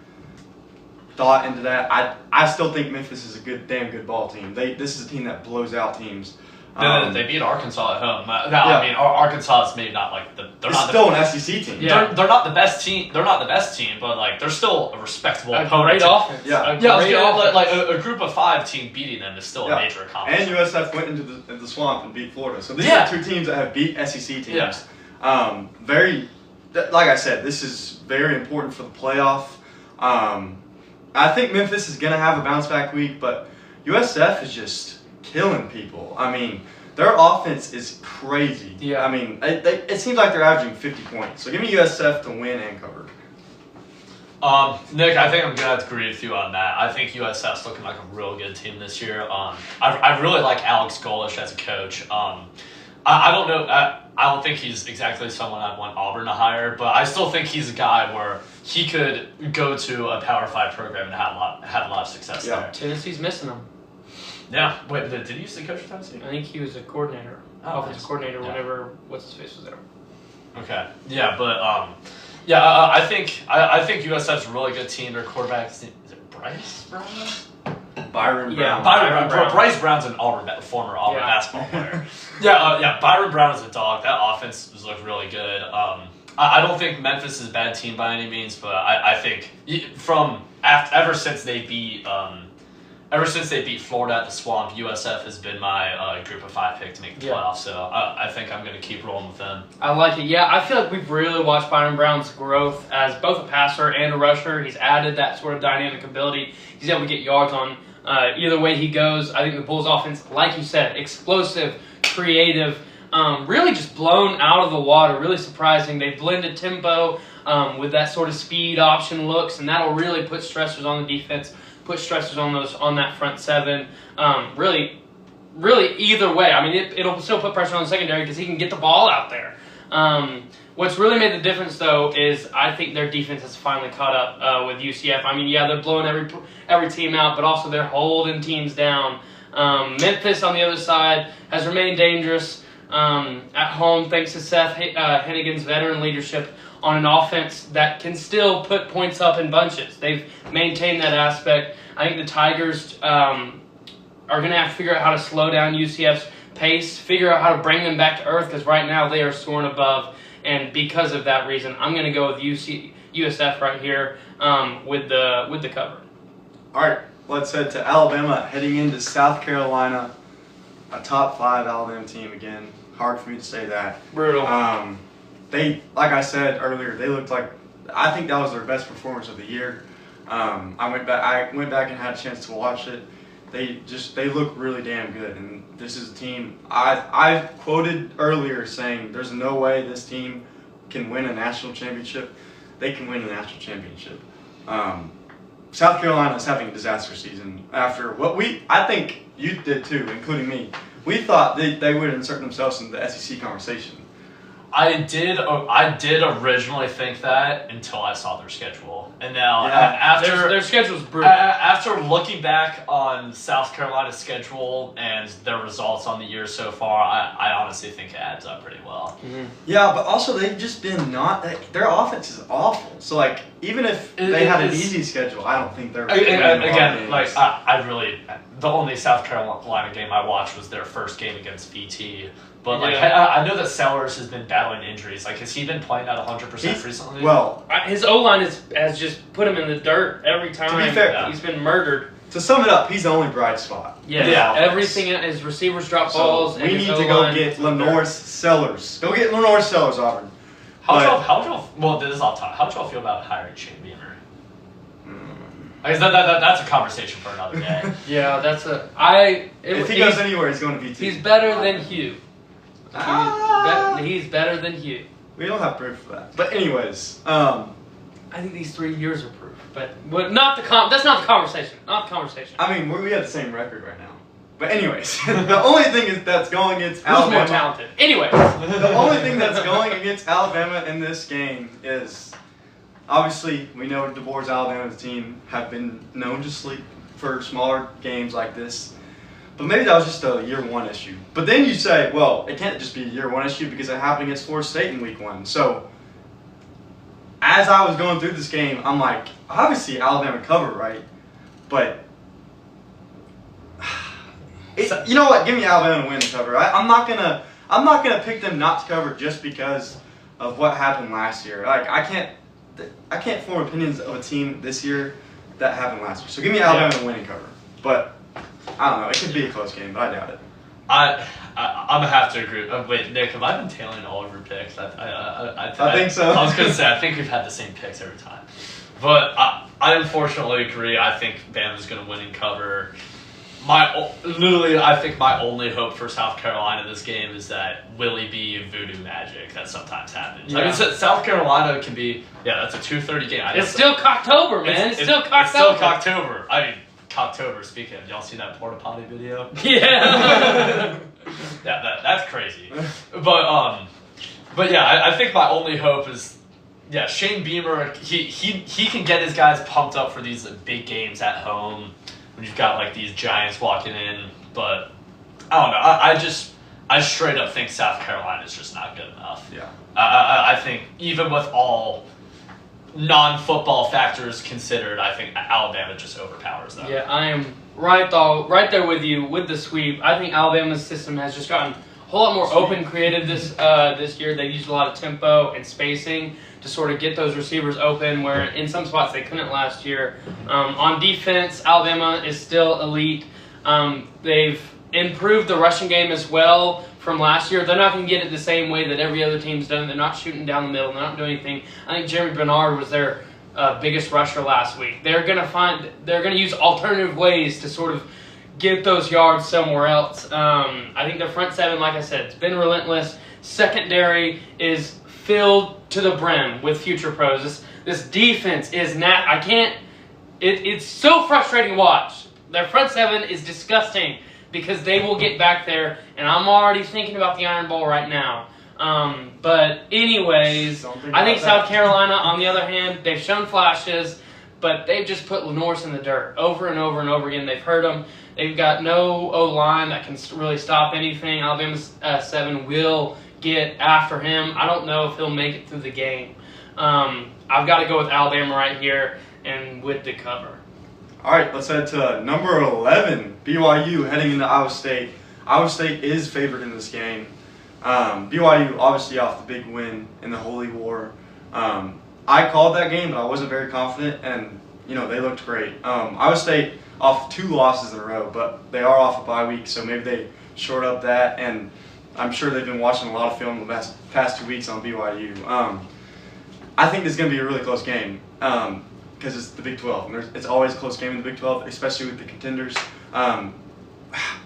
[SPEAKER 1] thought into that. I still think Memphis is a damn good ball team. This is a team that blows out teams.
[SPEAKER 3] They beat Arkansas at home. I mean, Arkansas is maybe not like they're not
[SPEAKER 1] still an SEC team.
[SPEAKER 3] Yeah. They're not the best team. They're not the best team, but like they're still a respectable opponent.
[SPEAKER 2] Great offense.
[SPEAKER 3] Like a Group of 5 team beating them is still a major accomplishment.
[SPEAKER 1] And USF went into the swamp and beat Florida. So these are 2 teams that have beat SEC teams.
[SPEAKER 3] Yeah.
[SPEAKER 1] Like I said, this is very important for the playoff. I think Memphis is gonna have a bounce back week, but USF is just killing people. I mean, their offense is crazy.
[SPEAKER 2] Yeah.
[SPEAKER 1] I mean, it seems like they're averaging 50 points. So give me USF to win and cover.
[SPEAKER 3] Nick, I think I'm going to have to agree with you on that. I think USF's looking like a real good team this year. I really like Alex Golesh as a coach. I don't know. I don't think he's exactly someone I'd want Auburn to hire, but I still think he's a guy where he could go to a Power 5 program and have a lot of success there.
[SPEAKER 2] Tennessee's missing him.
[SPEAKER 3] Yeah. Wait, did he used to coach for Tennessee?
[SPEAKER 2] I think he was a coordinator, offensive coordinator whenever what's-his-face was there.
[SPEAKER 3] Okay. Yeah, but I think USF's a really good team. Their quarterback is it Bryce Brown?
[SPEAKER 1] Byron Brown.
[SPEAKER 3] Yeah, Byron Brown. Bryce Brown's an former Auburn basketball player. Byron Brown is a dog. That offense has looked really good. I don't think Memphis is a bad team by any means, but I think ever since they beat Florida at the Swamp, USF has been my Group of 5 pick to make the playoffs. So I think I'm going to keep rolling with them.
[SPEAKER 2] I like it. Yeah, I feel like we've really watched Byron Brown's growth as both a passer and a rusher. He's added that sort of dynamic ability. He's able to get yards on either way he goes. I think the Bulls' offense, like you said, explosive, creative. really just blown out of the water. Really surprising. They blended tempo with that sort of speed option looks, and that'll really put stressors on the defense, put stressors on that front seven. Really, either way. I mean, it'll still put pressure on the secondary because he can get the ball out there. What's really made the difference, though, is I think their defense has finally caught up with UCF. I mean, yeah, they're blowing every team out, but also they're holding teams down. Memphis, on the other side, has remained dangerous at home thanks to Seth Hennigan's veteran leadership on an offense that can still put points up in bunches. They've maintained that aspect. I think the Tigers are going to have to figure out how to slow down UCF's pace, figure out how to bring them back to earth, because right now they are soaring above. And because of that reason, I'm going to go with USF right here with the cover.
[SPEAKER 1] All right, let's head to Alabama, heading into South Carolina, a top 5 Alabama team again. Hard for me to say that.
[SPEAKER 2] Brutal.
[SPEAKER 1] They, like I said earlier, they looked like, I think that was their best performance of the year. I went back and had a chance to watch it. They look really damn good, and this is a team I quoted earlier saying there's no way this team can win a national championship. They can win a national championship. South Carolina is having a disaster season after what I think you did too, including me. We thought they would insert themselves into the SEC conversation.
[SPEAKER 3] I did originally think that until I saw their schedule, and now after
[SPEAKER 2] their schedule's brutal.
[SPEAKER 3] After looking back on South Carolina's schedule and their results on the year so far, I honestly think it adds up pretty well.
[SPEAKER 2] Mm-hmm.
[SPEAKER 1] Yeah, but also they've just been their offense is awful. So like even if they had an easy schedule, I don't think they're
[SPEAKER 3] again like I really the only South Carolina game I watched was their first game against VT. But like I know that Sellers has been battling injuries. Like, has he been playing at 100% recently?
[SPEAKER 1] Well,
[SPEAKER 2] his O-line has just put him in the dirt every time.
[SPEAKER 1] To be fair,
[SPEAKER 2] he's been murdered.
[SPEAKER 1] To sum it up, he's the only bright spot.
[SPEAKER 2] Yeah. Everything, his receivers drop balls.
[SPEAKER 1] We need to go get Lenore Sellers. Go get Lenore Sellers, Auburn.
[SPEAKER 3] Well, this is off top. How do y'all feel about hiring Shane Beamer? That's a conversation for another day.
[SPEAKER 2] Yeah,
[SPEAKER 1] if he goes anywhere, he's going to VT.
[SPEAKER 2] He's better than Hugh. He's better than Hugh.
[SPEAKER 1] We don't have proof of that. But anyways,
[SPEAKER 2] I think these 3 years are proof. But that's not the conversation. Not the conversation.
[SPEAKER 1] I mean, we have the same record right now. But anyways, the only thing that's going against Alabama.
[SPEAKER 2] Who's more talented? Anyways,
[SPEAKER 1] the only thing that's going against Alabama in this game is obviously we know DeBoer's Alabama's team have been known to sleep for smaller games like this. But maybe that was just a year 1 issue. But then you say, well, it can't just be a year 1 issue because it happened against Florida State in week 1. So as I was going through this game, I'm like, obviously Alabama covered, right? But you know what? Give me Alabama to win and cover. I'm not gonna pick them not to cover just because of what happened last year. Like I can't form opinions of a team this year that happened last year. So give me Alabama to win and cover. But I don't know. It could be a close game, but I doubt it.
[SPEAKER 3] I'm gonna have to agree. Wait, Nick, have I been tailing all of your picks?
[SPEAKER 1] I think so.
[SPEAKER 3] I was gonna say I think we've had the same picks every time, but I unfortunately agree. I think Bama's gonna win and cover. I think my only hope for South Carolina this game is that Willie B voodoo magic that sometimes happens. Yeah. I mean, South Carolina can be that's a 2:30 game.
[SPEAKER 2] It's still Cocktober, man. It's still Cocktober.
[SPEAKER 3] It's still Cocktober. I mean. Cocktober, speaking of, y'all see that porta potty video?
[SPEAKER 2] Yeah.
[SPEAKER 3] That's crazy. But yeah, I think my only hope is, Shane Beamer, he can get his guys pumped up for these big games at home when you've got like these giants walking in. But I don't know. I straight up think South Carolina is just not good enough.
[SPEAKER 1] Yeah.
[SPEAKER 3] I think even with all non-football factors considered, I think Alabama just overpowers them.
[SPEAKER 2] Yeah, I am right there with you with the sweep. I think Alabama's system has just gotten a whole lot more open, creative this year. They used a lot of tempo and spacing to sort of get those receivers open, where in some spots they couldn't last year. On defense, Alabama is still elite. They've improved the rushing game as well from last year. They're not going to get it the same way that every other team's done. They're not shooting down the middle. They're not doing anything. I think Jeremy Bernard was their biggest rusher last week. They're going to use alternative ways to sort of get those yards somewhere else. I think their front seven, like I said, it's been relentless. Secondary is filled to the brim with future pros. This defense is not. I can't. It's so frustrating to watch. Their front seven is disgusting because they will get back there, and I'm already thinking about the Iron Bowl right now. But anyways, I think South Carolina, on the other hand, they've shown flashes, but they've just put Norris in the dirt over and over and over again. They've hurt him. They've got no O-line that can really stop anything. Alabama's 7 will get after him. I don't know if he'll make it through the game. I've got to go with Alabama right here and with the cover.
[SPEAKER 1] All right, let's head to number 11, BYU heading into Iowa State. Iowa State is favored in this game. BYU obviously off the big win in the Holy War. I called that game, but I wasn't very confident, and they looked great. Iowa State off 2 losses in a row, but they are off a bye week, so maybe they short up that. And I'm sure they've been watching a lot of film the past 2 weeks on BYU. I think this is going to be a really close game because it's the Big 12. And it's always a close game in the Big 12, especially with the contenders.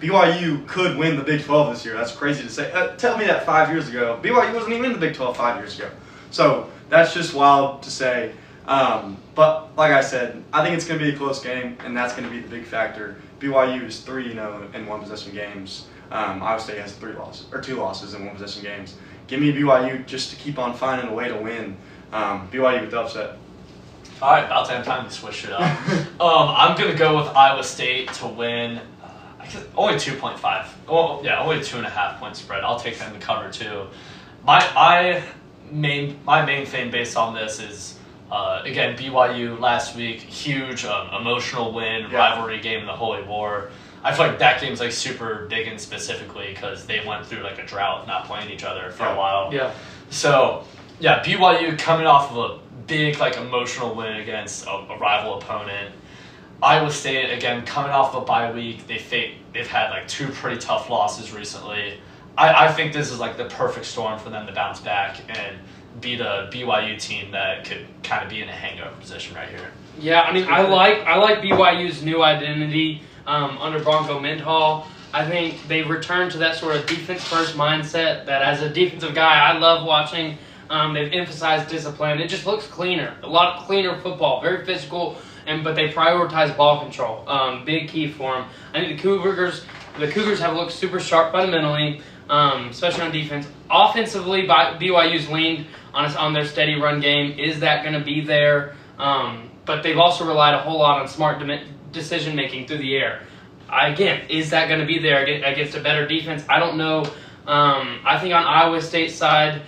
[SPEAKER 1] BYU could win the Big 12 this year. That's crazy to say. Tell me that 5 years ago. BYU wasn't even in the Big 12 5 years ago. So that's just wild to say. But like I said, I think it's going to be a close game, and that's going to be the big factor. BYU is 3-0 in one-possession games. Iowa State has 2 losses in one-possession games. Give me BYU just to keep on finding a way to win. BYU with the upset.
[SPEAKER 3] All right, about time to switch it up. I'm going to go with Iowa State to win. Only 2.5. Well, yeah, only 2.5 point spread. I'll take them to cover too. My main thing based on this is again BYU last week, huge emotional win, rivalry game in the Holy War. I feel like that game's like super big and specifically because they went through like a drought, not playing each other for a while.
[SPEAKER 2] Yeah.
[SPEAKER 3] So yeah, BYU coming off of a big like emotional win against a rival opponent. Iowa State, again, coming off a bye week, they've had like 2 pretty tough losses recently. I think this is like the perfect storm for them to bounce back and beat a BYU team that could kind of be in a hangover position right here.
[SPEAKER 2] Yeah, I mean, I like BYU's new identity under Bronco Mendenhall. I think they've returned to that sort of defense-first mindset that as a defensive guy, I love watching. They've emphasized discipline. It just looks cleaner, a lot cleaner football, very physical. But they prioritize ball control. Big key for them. I think the Cougars have looked super sharp fundamentally, especially on defense. Offensively, BYU's leaned on their steady run game. Is that going to be there? But they've also relied a whole lot on smart decision making through the air. Again, is that going to be there against a better defense? I don't know. I think on Iowa State's side,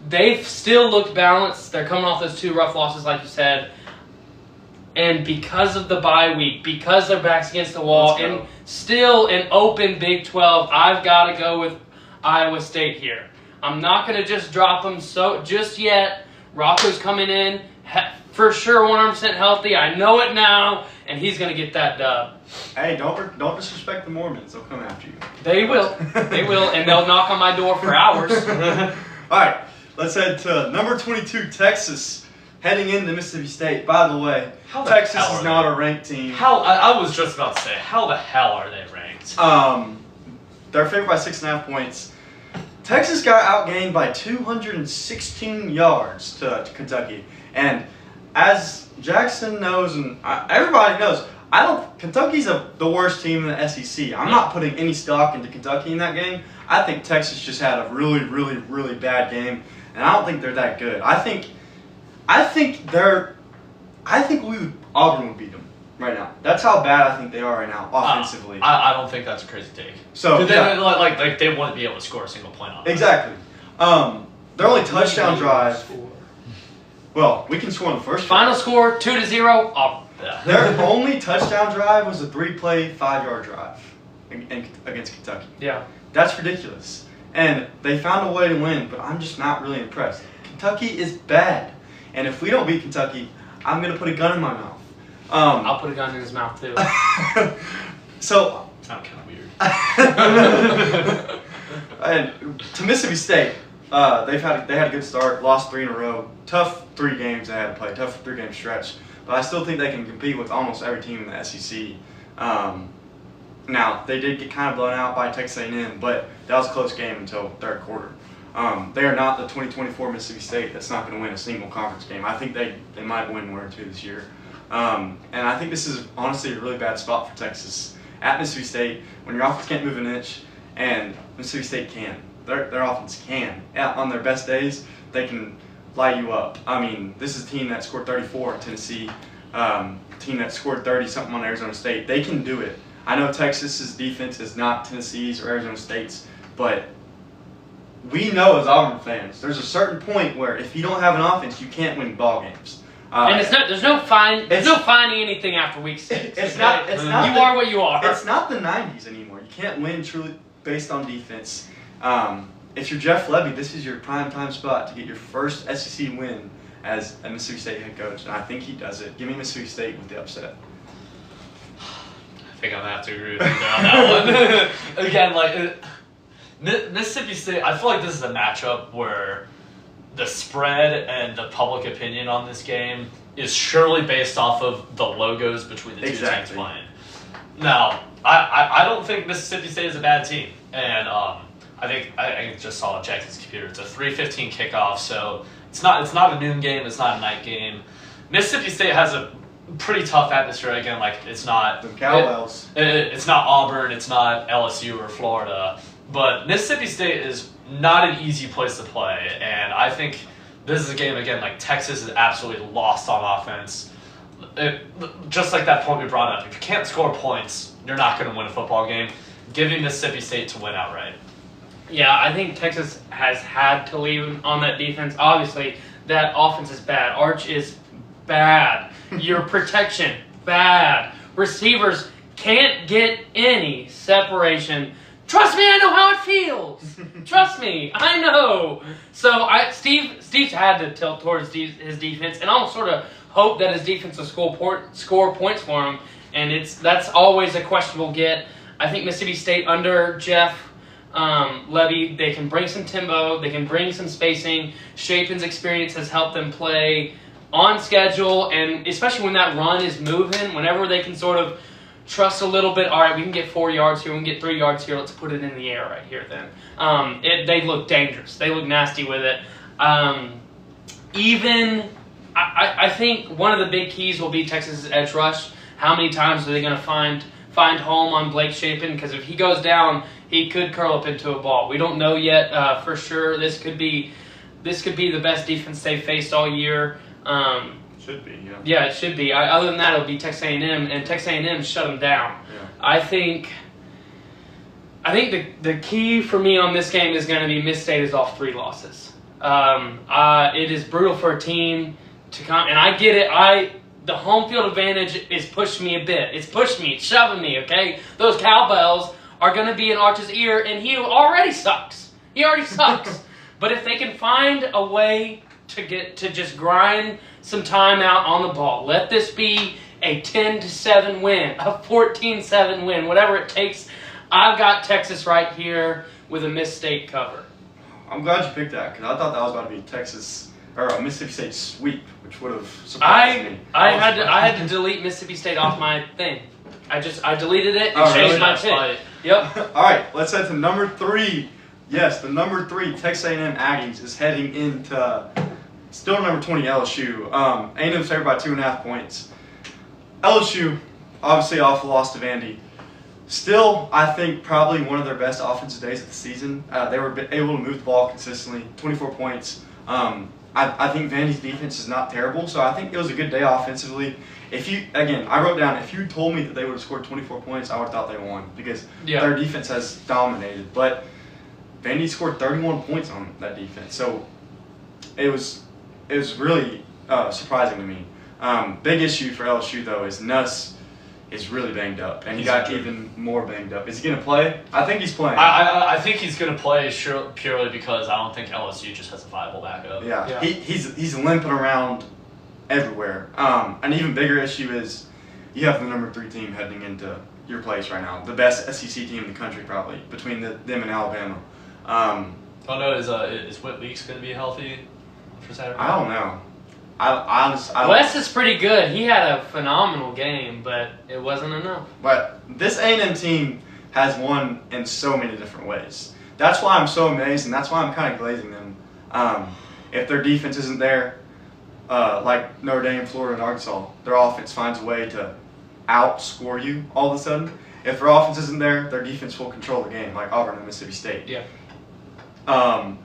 [SPEAKER 2] they've still looked balanced. They're coming off those 2 rough losses, like you said. And because of the bye week, because their back's against the wall, and still an open Big 12, I've got to go with Iowa State here. I'm not going to just drop them just yet. Rocco's coming in, for sure 100% healthy. I know it now, and he's going to get that dub.
[SPEAKER 1] Hey, don't disrespect the Mormons. They'll come after you.
[SPEAKER 2] They will. They will, and they'll knock on my door for hours.
[SPEAKER 1] All right, let's head to number 22, Texas. Heading into Mississippi State. By the way, Texas is not a ranked team.
[SPEAKER 3] I was just about to say, how the hell are they ranked?
[SPEAKER 1] They're favored by 6.5 points. Texas got outgained by 216 yards to Kentucky. And as Jackson knows and everybody knows, Kentucky's the worst team in the SEC. I'm not putting any stock into Kentucky in that game. I think Texas just had a really, really, really bad game, and I don't think they're that good. I think Auburn would beat them right now. That's how bad I think they are right now offensively.
[SPEAKER 3] I don't think that's a crazy take.
[SPEAKER 1] So
[SPEAKER 3] they wouldn't be able to score a single point on them.
[SPEAKER 1] Exactly. Their only touchdown drive. Well, we can score on the first.
[SPEAKER 2] Final score 2-0. Auburn.
[SPEAKER 3] Yeah.
[SPEAKER 1] Their only touchdown drive was a 3-play, 5-yard drive against Kentucky.
[SPEAKER 2] Yeah.
[SPEAKER 1] That's ridiculous. And they found a way to win, but I'm just not really impressed. Kentucky is bad. And if we don't beat Kentucky, I'm going to put a gun in my mouth.
[SPEAKER 2] I'll put a gun in his mouth, too.
[SPEAKER 1] So...
[SPEAKER 3] Sounds kind of weird.
[SPEAKER 1] And to Mississippi State, they had a good start, lost 3 in a row. Tough 3 games they had to play, tough 3-game stretch. But I still think they can compete with almost every team in the SEC. And Now, they did get kind of blown out by Texas A&M, but that was a close game until third quarter. They are not the 2024 Mississippi State that's not going to win a single conference game. I think they might win one or two this year. And I think this is honestly a really bad spot for Texas. At Mississippi State, when your offense can't move an inch, and Mississippi State can. Their offense can. On their best days, they can light you up. I mean, this is a team that scored 34 at Tennessee, team that scored 30-something on Arizona State. They can do it. I know Texas's defense is not Tennessee's or Arizona State's, but we know as Auburn fans, there's a certain point where if you don't have an offense, you can't win ball games.
[SPEAKER 2] And there's no finding anything after week 6.
[SPEAKER 1] It's not.
[SPEAKER 2] You are what you are.
[SPEAKER 1] It's not the 90s anymore. You can't win truly based on defense. If you're Jeff Lebby, this is your prime time spot to get your first SEC win as a Mississippi State head coach, and I think he does it. Give me Mississippi State with the upset.
[SPEAKER 3] I think I'm gonna have to agree with you on that one. Again, Mississippi State, I feel like this is a matchup where the spread and the public opinion on this game is surely based off of the logos between the two teams playing. Now, I don't think Mississippi State is a bad team, and I just saw Jackson's computer. It's a 3:15 kickoff, so it's not a noon game. It's not a night game. Mississippi State has a pretty tough atmosphere. Again, it's not
[SPEAKER 1] the Cowbells.
[SPEAKER 3] It's not Auburn. It's not LSU or Florida. But Mississippi State is not an easy place to play, and I think this is a game, again, Texas is absolutely lost on offense. Just like that point we brought up, if you can't score points, you're not going to win a football game. Giving Mississippi State to win outright.
[SPEAKER 2] Yeah, I think Texas has had to lean on that defense. Obviously, that offense is bad. Arch is bad. Your protection, bad. Receivers can't get any separation. Trust me, I know how it feels. Trust me, I know. So Steve's had to tilt towards his defense, and almost sort of hope that his defense will score points for him. And that's always a questionable get. I think Mississippi State under Jeff Lebby, they can bring some tempo, they can bring some spacing. Shapen's experience has helped them play on schedule, and especially when that run is moving, whenever they can sort of trust a little bit. All right, we can get 4 yards here. We can get 3 yards here. Let's put it in the air right here then. They look dangerous. They look nasty with it. I think one of the big keys will be Texas's edge rush. How many times are they going to find home on Blake Shapen? Because if he goes down, he could curl up into a ball. We don't know yet for sure. This could be the best defense they've faced all year.
[SPEAKER 1] Should be, yeah.
[SPEAKER 2] Yeah, it should be. Other than that, it'll be Texas A&M, and Texas A&M shut them down.
[SPEAKER 1] Yeah.
[SPEAKER 2] I think the key for me on this game is going to be Miss State is off 3 losses. It is brutal for a team to come, and I get it. The home field advantage is pushing me a bit. It's pushing me. It's shoving me, okay? Those Cowbells are going to be in Arch's ear, and he already sucks. He already sucks. But if they can find a way to just grind some time out on the ball, let this be a 10-7 win, a 14-7 win, whatever it takes. I've got Texas right here with a Miss State cover.
[SPEAKER 1] I'm glad you picked that because I thought that was about to be Texas or a Mississippi State sweep, which would have surprised me.
[SPEAKER 2] I had to delete Mississippi State off my thing. I deleted it and changed my pick. Yep.
[SPEAKER 1] All right, let's head to number 3. Yes, the number 3 Texas A&M Aggies is heading into still number 20 LSU. A&M's favored by 2.5 points. LSU, obviously off the loss to Vandy. Still, I think probably one of their best offensive days of the season. They were able to move the ball consistently, 24 points. I think Vandy's defense is not terrible, so I think it was a good day offensively. I wrote down, if you told me that they would have scored 24 points, I would have thought they won because their defense has dominated. But Vandy scored 31 points on that defense, so it was really surprising to me. Big issue for LSU though is Nuss is really banged up, and he got even more banged up. Is he going to play? I think he's playing.
[SPEAKER 3] I think he's going to play purely because I don't think LSU just has a viable backup.
[SPEAKER 1] Yeah. He's limping around everywhere. An even bigger issue is you have the number 3 team heading into your place right now, the best SEC team in the country probably, between them and Alabama.
[SPEAKER 3] Is Whit Weeks going to be healthy for Saturday?
[SPEAKER 1] I don't know.
[SPEAKER 2] Wes is pretty good. He had a phenomenal game, but it wasn't enough.
[SPEAKER 1] But this A&M team has won in so many different ways. That's why I'm so amazed, and that's why I'm kind of glazing them. If their defense isn't there, like Notre Dame, Florida, and Arkansas, their offense finds a way to outscore you all of a sudden. If their offense isn't there, their defense will control the game, like Auburn and Mississippi State.
[SPEAKER 2] Yeah.
[SPEAKER 1] All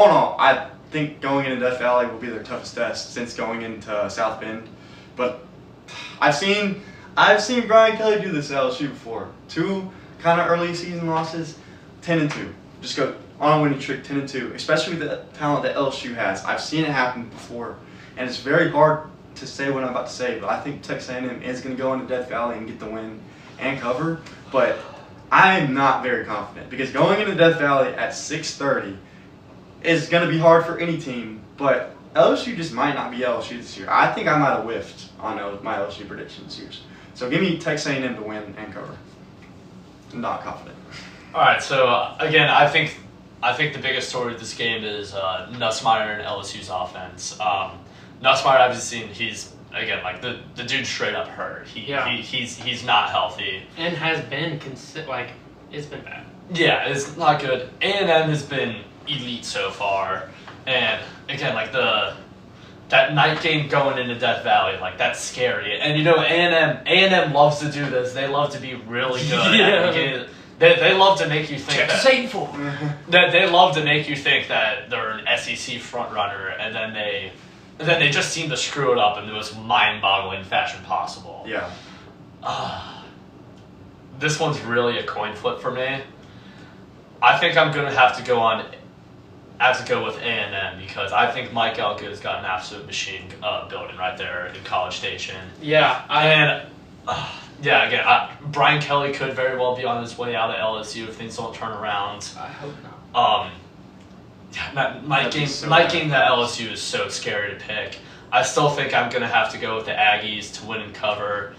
[SPEAKER 1] in all, I think going into Death Valley will be their toughest test since going into South Bend. But I've seen Brian Kelly do this at LSU before. 2 kind of early season losses, 10-2. Just go on a winning streak, 10-2. Especially with the talent that LSU has. I've seen it happen before, and it's very hard to say what I'm about to say. But I think Texas A&M is going to go into Death Valley and get the win and cover. But I am not very confident because going into Death Valley at 6:30 is going to be hard for any team. But LSU just might not be LSU this year. I think I might have whiffed on my LSU prediction this year. So give me Texas A&M to win and cover. I'm not confident.
[SPEAKER 3] All right. So again, I think the biggest story of this game is Nussmeier and LSU's offense. Nussmeier, I've just seen he's again like the dude's straight up hurt. He's not healthy
[SPEAKER 2] and has been it's been bad.
[SPEAKER 3] Yeah, it's not good. A&M has been elite so far, and again like that night game going into Death Valley, like that's scary. And you know A&M loves to do this. They love to be really good.
[SPEAKER 2] Yeah.
[SPEAKER 3] They love to make you think
[SPEAKER 2] that
[SPEAKER 3] they love to make you think that they're an SEC front runner, and then they just seem to screw it up in the most mind-boggling fashion possible.
[SPEAKER 1] Yeah.
[SPEAKER 3] This one's really a coin flip for me. I think I'm gonna have to go with A&M because I think Mike Elko's got an absolute machine building right there in College Station.
[SPEAKER 2] Yeah,
[SPEAKER 3] Brian Kelly could very well be on his way out of LSU if things don't turn around.
[SPEAKER 2] I hope not.
[SPEAKER 3] Night game that LSU is so scary to pick. I still think I'm going to have to go with the Aggies to win and cover.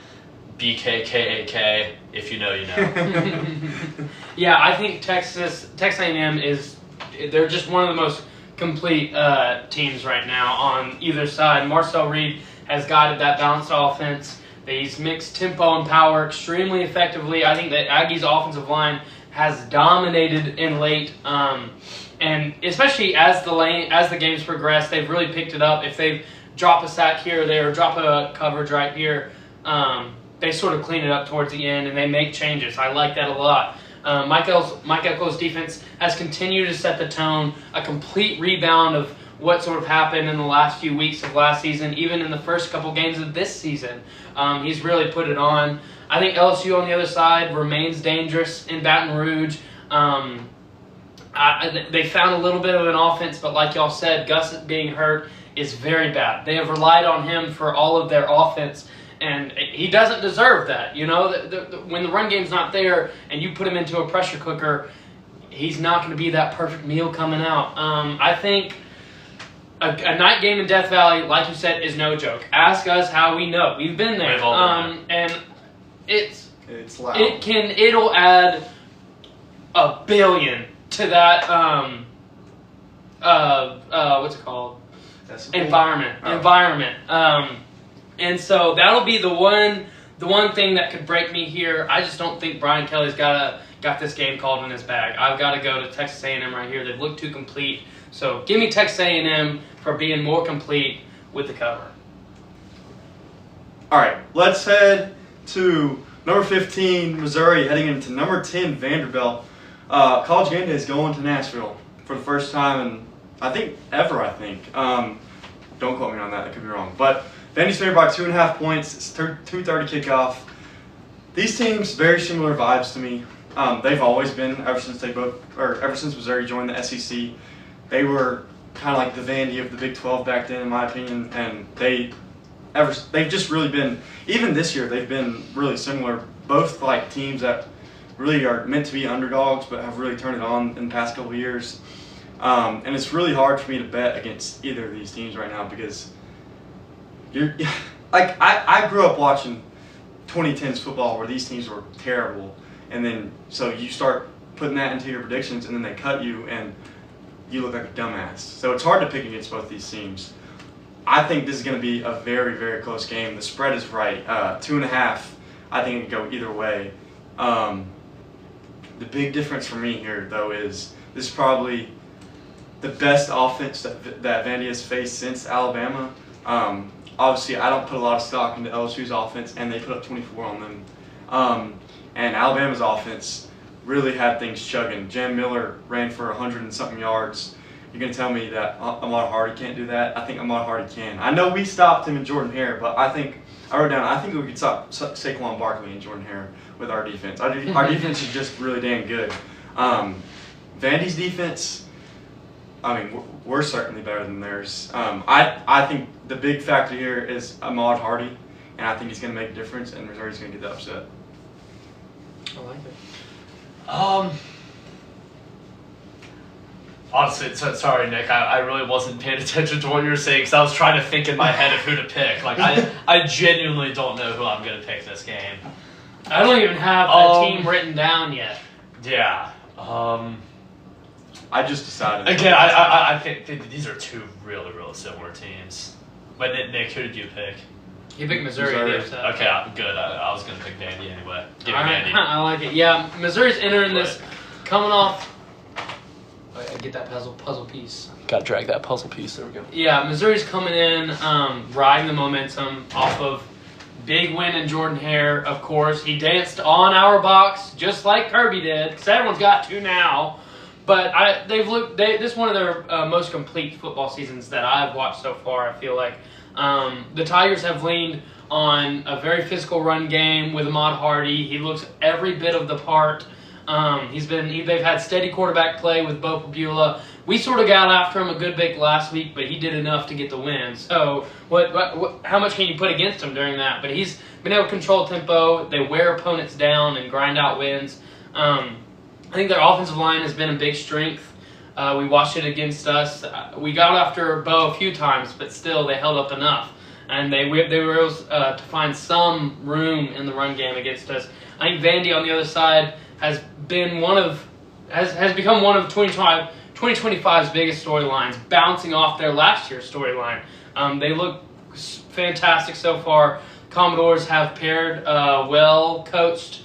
[SPEAKER 3] BKKAK, if you know, you know.
[SPEAKER 2] Yeah, I think Texas A&M they're just one of the most complete teams right now on either side. Marcel Reed has guided that balanced offense. He's mixed tempo and power extremely effectively. I think that Aggies' offensive line has dominated in late, and especially as the games progress, they've really picked it up. If they drop a sack here or there, or drop a coverage right here, they sort of clean it up towards the end and they make changes. I like that a lot. Mike Elko's defense has continued to set the tone, a complete rebound of what sort of happened in the last few weeks of last season, even in the first couple games of this season. He's really put it on. I think LSU on the other side remains dangerous in Baton Rouge. They found a little bit of an offense, but like y'all said, Gus being hurt is very bad. They have relied on him for all of their offense, and he doesn't deserve that. You know, when the run game's not there and you put him into a pressure cooker, he's not going to be that perfect meal coming out. I think a night game in Death Valley, like you said, is no joke. Ask us how we know. We've been there.
[SPEAKER 3] We've all been there.
[SPEAKER 2] And it's
[SPEAKER 1] loud.
[SPEAKER 2] It'll add $1 billion to that what's it called? Environment. And so that'll be the one thing that could break me here. I just don't think Brian Kelly's got this game called in his bag. I've got to go to Texas A&M right here. They've looked too complete. So give me Texas A&M for being more complete with the cover.
[SPEAKER 1] All right, let's head to number 15, Missouri, heading into number 10, Vanderbilt. College Game Day is going to Nashville for the first time in, ever. Don't quote me on that. I could be wrong. But Vandy's favored by 2.5 points. It's 2:30 kickoff. These teams, very similar vibes to me. They've always been, ever since Missouri joined the SEC. They were kind of like the Vandy of the Big 12 back then, in my opinion, and they've just really been, even this year, they've been really similar. Both like teams that really are meant to be underdogs, but have really turned it on in the past couple of years. And it's really hard for me to bet against either of these teams right now because I grew up watching 2010s football where these teams were terrible, and then so you start putting that into your predictions, and then they cut you, and you look like a dumbass. So it's hard to pick against both these teams. I think this is going to be a very, very close game. The spread is right. 2.5. I think it can go either way. The big difference for me here, though, is this is probably the best offense that Vandy has faced since Alabama. Obviously, I don't put a lot of stock into LSU's offense, and they put up 24 on them. And Alabama's offense really had things chugging. Jam Miller ran for 100 and something yards. You're going to tell me that Ahmad Hardy can't do that? I think Ahmad Hardy can. I know we stopped him and Jordan Hare, but I wrote down, I think we could stop Saquon Barkley and Jordan Hare with our defense. Our defense is just really damn good. Vandy's defense, I mean, we're certainly better than theirs. I think the big factor here is Ahmad Hardy, and I think he's going to make a difference, and Missouri's going to get the upset.
[SPEAKER 2] I like it.
[SPEAKER 3] Honestly, sorry, Nick. I really wasn't paying attention to what you were saying because I was trying to think in my head of who to pick. Like, I genuinely don't know who I'm going to pick this game.
[SPEAKER 2] I don't even have a team written down yet.
[SPEAKER 3] Yeah.
[SPEAKER 1] I just decided.
[SPEAKER 3] Again, I think these are two really, really similar teams. But Nick, who did you pick?
[SPEAKER 2] You picked Missouri.
[SPEAKER 3] Okay, good. I was going to pick Vandy anyway. Give me Vandy.
[SPEAKER 2] I like it. Yeah, Missouri's entering this, coming off. I get that puzzle piece.
[SPEAKER 3] Gotta drag that puzzle piece. There we go.
[SPEAKER 2] Yeah, Missouri's coming in, riding the momentum off of big win in Jordan Hare, of course. He danced on our box just like Kirby did, because everyone's got to now. But this is one of their most complete football seasons that I've watched so far, I feel like. The Tigers have leaned on a very physical run game with Ahmad Hardy. He looks every bit of the part. They've had steady quarterback play with Bo Pabula. We sort of got after him a good bit last week, but he did enough to get the win. So how much can you put against him during that? But he's been able to control tempo. They wear opponents down and grind out wins. I think their offensive line has been a big strength. We watched it against us. We got after Bo a few times, but still they held up enough. And they were able to find some room in the run game against us. I think Vandy on the other side has become one of 2025's biggest storylines, bouncing off their last year's storyline. They look fantastic so far. Commodores have paired well-coached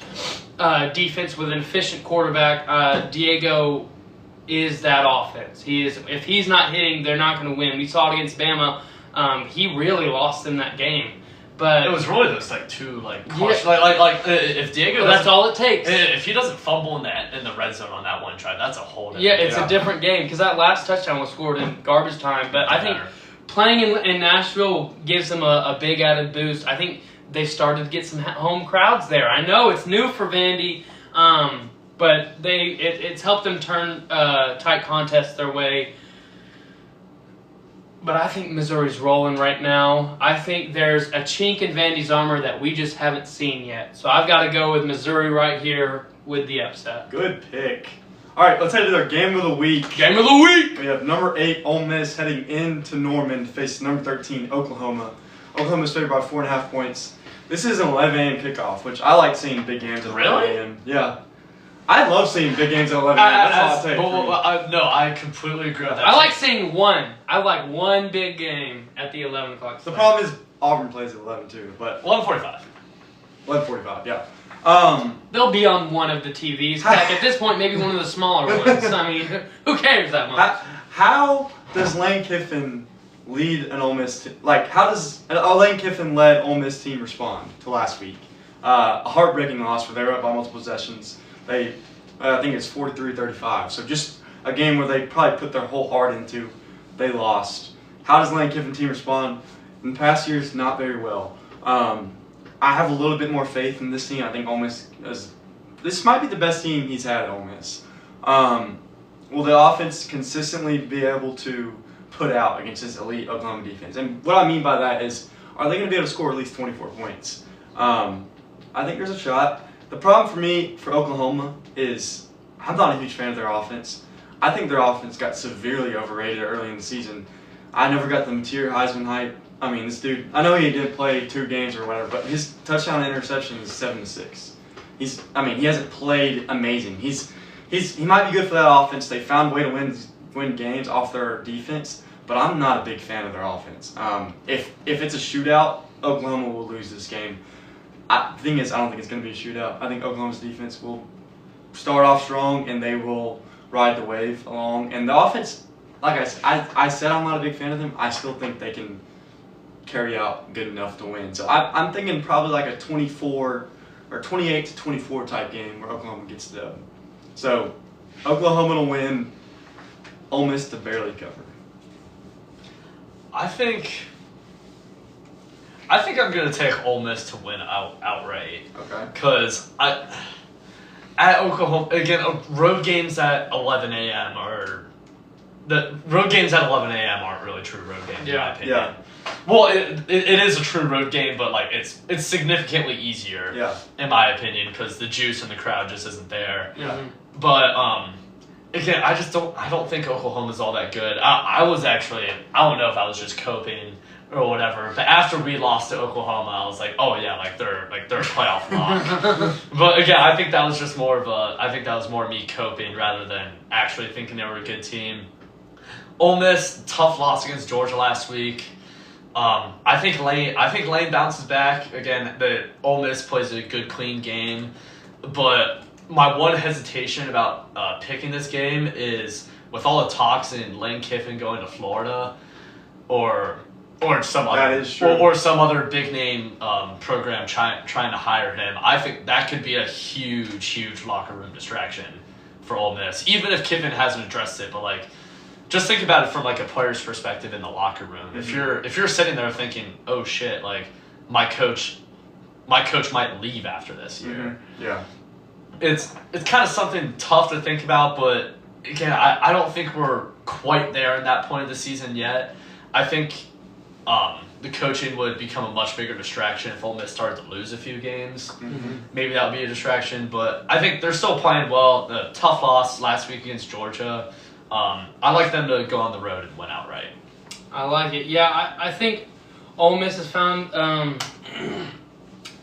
[SPEAKER 2] defense with an efficient quarterback. Diego is that offense. If he's not hitting, they're not going to win. We saw it against Bama. He really lost in that game. But
[SPEAKER 3] it was really those two if Diego
[SPEAKER 2] that's all it takes.
[SPEAKER 3] If he doesn't fumble in the red zone on that one drive, that's a whole different
[SPEAKER 2] it's a different game because that last touchdown was scored in garbage time. But I think playing in Nashville gives them a big added boost. I think they've started to get some home crowds there. I know it's new for Vandy, but it's helped them turn tight contests their way. But I think Missouri's rolling right now. I think there's a chink in Vandy's armor that we just haven't seen yet. So I've got to go with Missouri right here with the upset.
[SPEAKER 1] Good pick. All right, let's head to their game of the week.
[SPEAKER 2] Game of the week!
[SPEAKER 1] We have number 8, Ole Miss, heading into Norman to face number 13, Oklahoma. Oklahoma's favored by 4.5 points. This is an 11 a.m. kickoff, which I like seeing big games at 11 a.m. Yeah. I love seeing big games at 11 a.m. That's all I'll take.
[SPEAKER 3] No, I completely agree with that.
[SPEAKER 2] I like seeing one. I like one big game at the 11 o'clock.
[SPEAKER 1] The problem is Auburn plays at 11 too, but
[SPEAKER 3] 11:45.
[SPEAKER 1] 11:45, yeah.
[SPEAKER 2] They'll be on one of the TVs. Heck, at this point, maybe one of the smaller ones. I mean, who cares that much?
[SPEAKER 1] How does Lane Kiffin lead an Ole Miss team? How does a Lane Kiffin-led Ole Miss team respond to last week? A heartbreaking loss where they were up by multiple possessions. I think it's 43-35. So just a game where they probably put their whole heart into. They lost. How does Lane Kiffin team respond? In past years, not very well. I have a little bit more faith in this team. I think Ole Miss this might be the best team he's had at Ole Miss. Will the offense consistently be able to put out against this elite Oklahoma defense? And what I mean by that is, are they going to be able to score at least 24 points? I think there's a shot. The problem for me, for Oklahoma, is I'm not a huge fan of their offense. I think their offense got severely overrated early in the season. I never got the Mateer Heisman hype. I mean, this dude, I know he did play 2 games or whatever, but his touchdown and interception is 7-6. He hasn't played amazing. He might be good for that offense. They found a way to win games off their defense, but I'm not a big fan of their offense. If it's a shootout, Oklahoma will lose this game. The thing is, I don't think it's going to be a shootout. I think Oklahoma's defense will start off strong, and they will ride the wave along. And the offense, like I said, I'm not a big fan of them. I still think they can carry out good enough to win. So I'm thinking probably like a 24 or 28-24 type game where Oklahoma gets the dub. So Oklahoma will win. Ole Miss to barely cover.
[SPEAKER 3] I think I'm gonna take Ole Miss to win outright.
[SPEAKER 1] Okay.
[SPEAKER 3] Because at Oklahoma again, road games at 11 a.m. aren't really true road games in my opinion.
[SPEAKER 1] Yeah.
[SPEAKER 3] Well, it is a true road game, but like it's significantly easier.
[SPEAKER 1] Yeah. In
[SPEAKER 3] my opinion, because the juice in the crowd just isn't there.
[SPEAKER 1] Yeah.
[SPEAKER 3] But again, I don't think Oklahoma's all that good. I was actually, I don't know if I was just coping or whatever, but after we lost to Oklahoma, I was like, oh yeah, they're a playoff lock. But again, I think that was just more me coping rather than actually thinking they were a good team. Ole Miss, tough loss against Georgia last week. I think Lane bounces back. Again, the Ole Miss plays a good, clean game, but my one hesitation about picking this game is with all the talks in Lane Kiffin going to Florida, or some other big name program trying to hire him. I think that could be a huge locker room distraction for Ole Miss, even if Kiffin hasn't addressed it. But like, just think about it from like a player's perspective in the locker room. Mm-hmm. If you're sitting there thinking, oh shit, like my coach might leave after this year.
[SPEAKER 1] Mm-hmm. Yeah.
[SPEAKER 3] It's kind of something tough to think about, but again, I don't think we're quite there in that point of the season yet. I think the coaching would become a much bigger distraction if Ole Miss started to lose a few games.
[SPEAKER 1] Mm-hmm.
[SPEAKER 3] Maybe that would be a distraction, but I think they're still playing well. The tough loss last week against Georgia. I like them to go on the road and win outright.
[SPEAKER 2] I like it. Yeah, I think Ole Miss has found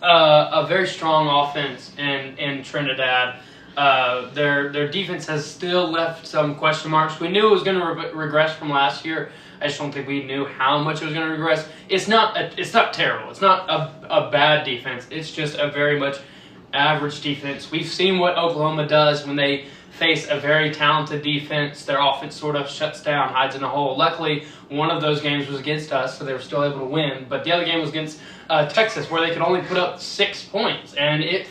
[SPEAKER 2] a very strong offense in Trinidad. Their defense has still left some question marks. We knew it was going to regress from last year. I just don't think we knew how much it was going to regress. It's not terrible. It's not a bad defense. It's just a very much average defense. We've seen what Oklahoma does when they face a very talented defense. Their offense sort of shuts down, hides in a hole. Luckily, one of those games was against us, so they were still able to win. But the other game was against Texas, where they could only put up 6 points, and it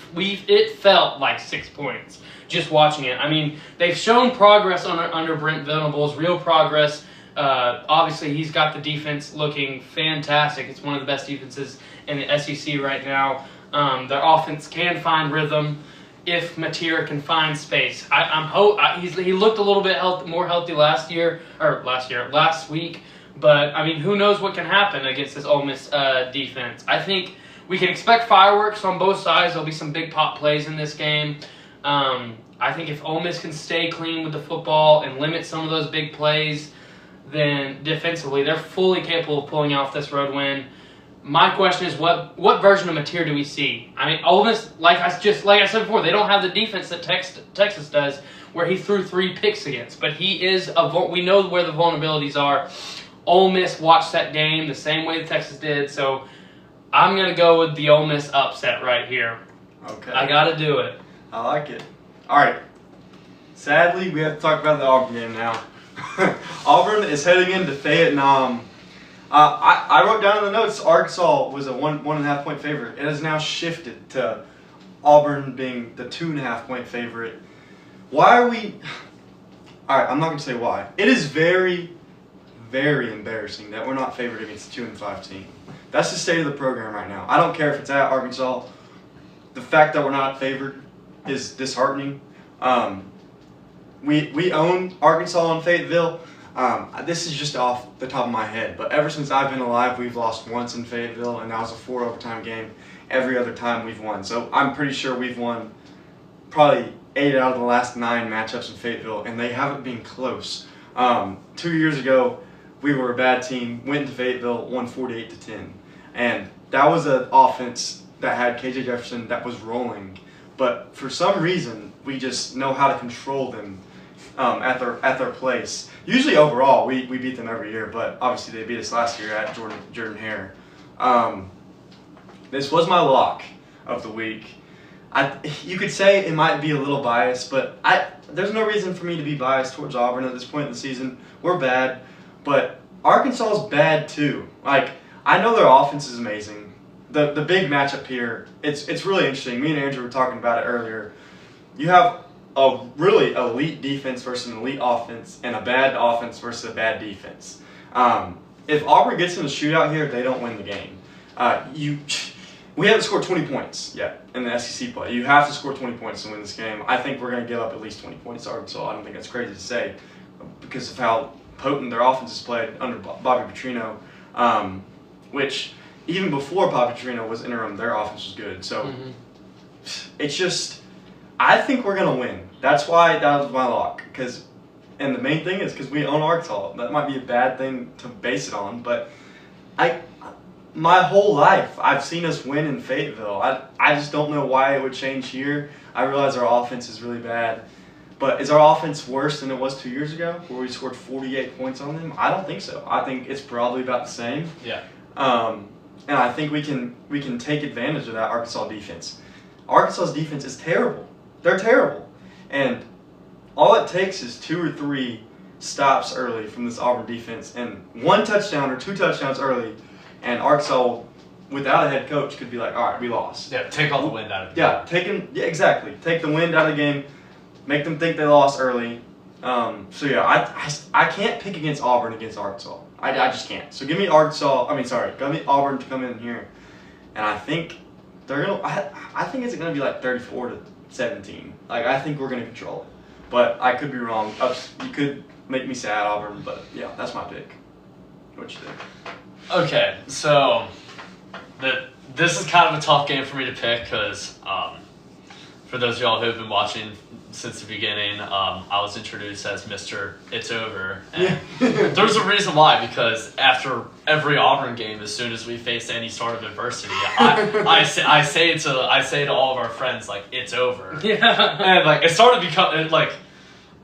[SPEAKER 2] felt like 6 points just watching it. I mean, they've shown progress under Brent Venables, real progress. Obviously, he's got the defense looking fantastic. It's one of the best defenses in the SEC right now. Their offense can find rhythm if Mateer can find space. He looked a little bit more healthy last week. But, I mean, who knows what can happen against this Ole Miss defense. I think we can expect fireworks on both sides. There'll be some big pop plays in this game. I think if Ole Miss can stay clean with the football and limit some of those big plays, then defensively they're fully capable of pulling off this road win. My question is, what version of Mateer do we see? I mean, Ole Miss, like I said before, they don't have the defense that Texas does, where he threw 3 picks against. But he is we know where the vulnerabilities are. Ole Miss watched that game the same way that Texas did, so I'm going to go with the Ole Miss upset right here.
[SPEAKER 1] Okay. I
[SPEAKER 2] got to do it.
[SPEAKER 1] I like it. All right. Sadly, we have to talk about the Auburn game now. Auburn is heading into Fayette. I wrote down in the notes Arkansas was a 1.5 point favorite. It has now shifted to Auburn being the 2.5 point favorite. Why are we... All right, I'm not going to say why. It is very, very embarrassing that we're not favored against a 2-5 team. That's the state of the program right now. I don't care if it's at Arkansas. The fact that we're not favored is disheartening. We own Arkansas and Fayetteville. This is just off the top of my head, but ever since I've been alive, we've lost once in Fayetteville, and that was a 4 overtime game. Every other time we've won. So I'm pretty sure we've won probably 8 out of the last 9 matchups in Fayetteville, and they haven't been close. 2 years ago, we were a bad team, went into Fayetteville, won 48-10. And that was an offense that had KJ Jefferson that was rolling. But for some reason, we just know how to control them at their place. Usually overall, we beat them every year, but obviously they beat us last year at Jordan Hare. This was my lock of the week. You could say it might be a little biased, but there's no reason for me to be biased towards Auburn at this point in the season. We're bad, but Arkansas is bad too. Like, I know their offense is amazing. The big matchup here, it's really interesting. Me and Andrew were talking about it earlier. You have a really elite defense versus an elite offense, and a bad offense versus a bad defense. If Auburn gets in a shootout here, they don't win the game. We haven't scored 20 points yet in the SEC play. You have to score 20 points to win this game. I think we're going to give up at least 20 points to Arkansas. I don't think that's crazy to say because of how potent their offense is played under Bobby Petrino, which even before Bobby Petrino was interim, their offense was good. So it's just, I think we're going to win. That's why that was my lock. And the main thing is because we own Arkansas. That might be a bad thing to base it on, but my whole life, I've seen us win in Fayetteville. I just don't know why it would change here. I realize our offense is really bad. But is our offense worse than it was 2 years ago, where we scored 48 points on them? I don't think so. I think it's probably about the same.
[SPEAKER 3] Yeah.
[SPEAKER 1] And I think we can take advantage of that Arkansas defense. Arkansas's defense is terrible. They're terrible. And all it takes is 2 or 3 stops early from this Auburn defense, and 1 touchdown or 2 touchdowns early, and Arkansas, without a head coach, could be like, all right, we lost.
[SPEAKER 3] Yeah, take all the wind out of the
[SPEAKER 1] game. Exactly. Take the wind out of the game, make them think they lost early. I can't pick against Auburn against Arkansas. I just can't. So give me give me Auburn to come in here, and I think they're gonna. I think it's gonna be like 34-17. Like, I think we're gonna control it, but I could be wrong. You could make me sad, Auburn, but yeah, that's my pick. What you think?
[SPEAKER 3] Okay, so this is kind of a tough game for me to pick because for those of y'all who have been watching since the beginning, I was introduced as Mr. It's Over. And there's a reason why, because after every Auburn game, as soon as we face any sort of adversity, I say to all of our friends, like, it's over.
[SPEAKER 2] Yeah.
[SPEAKER 3] And like it started becoming like,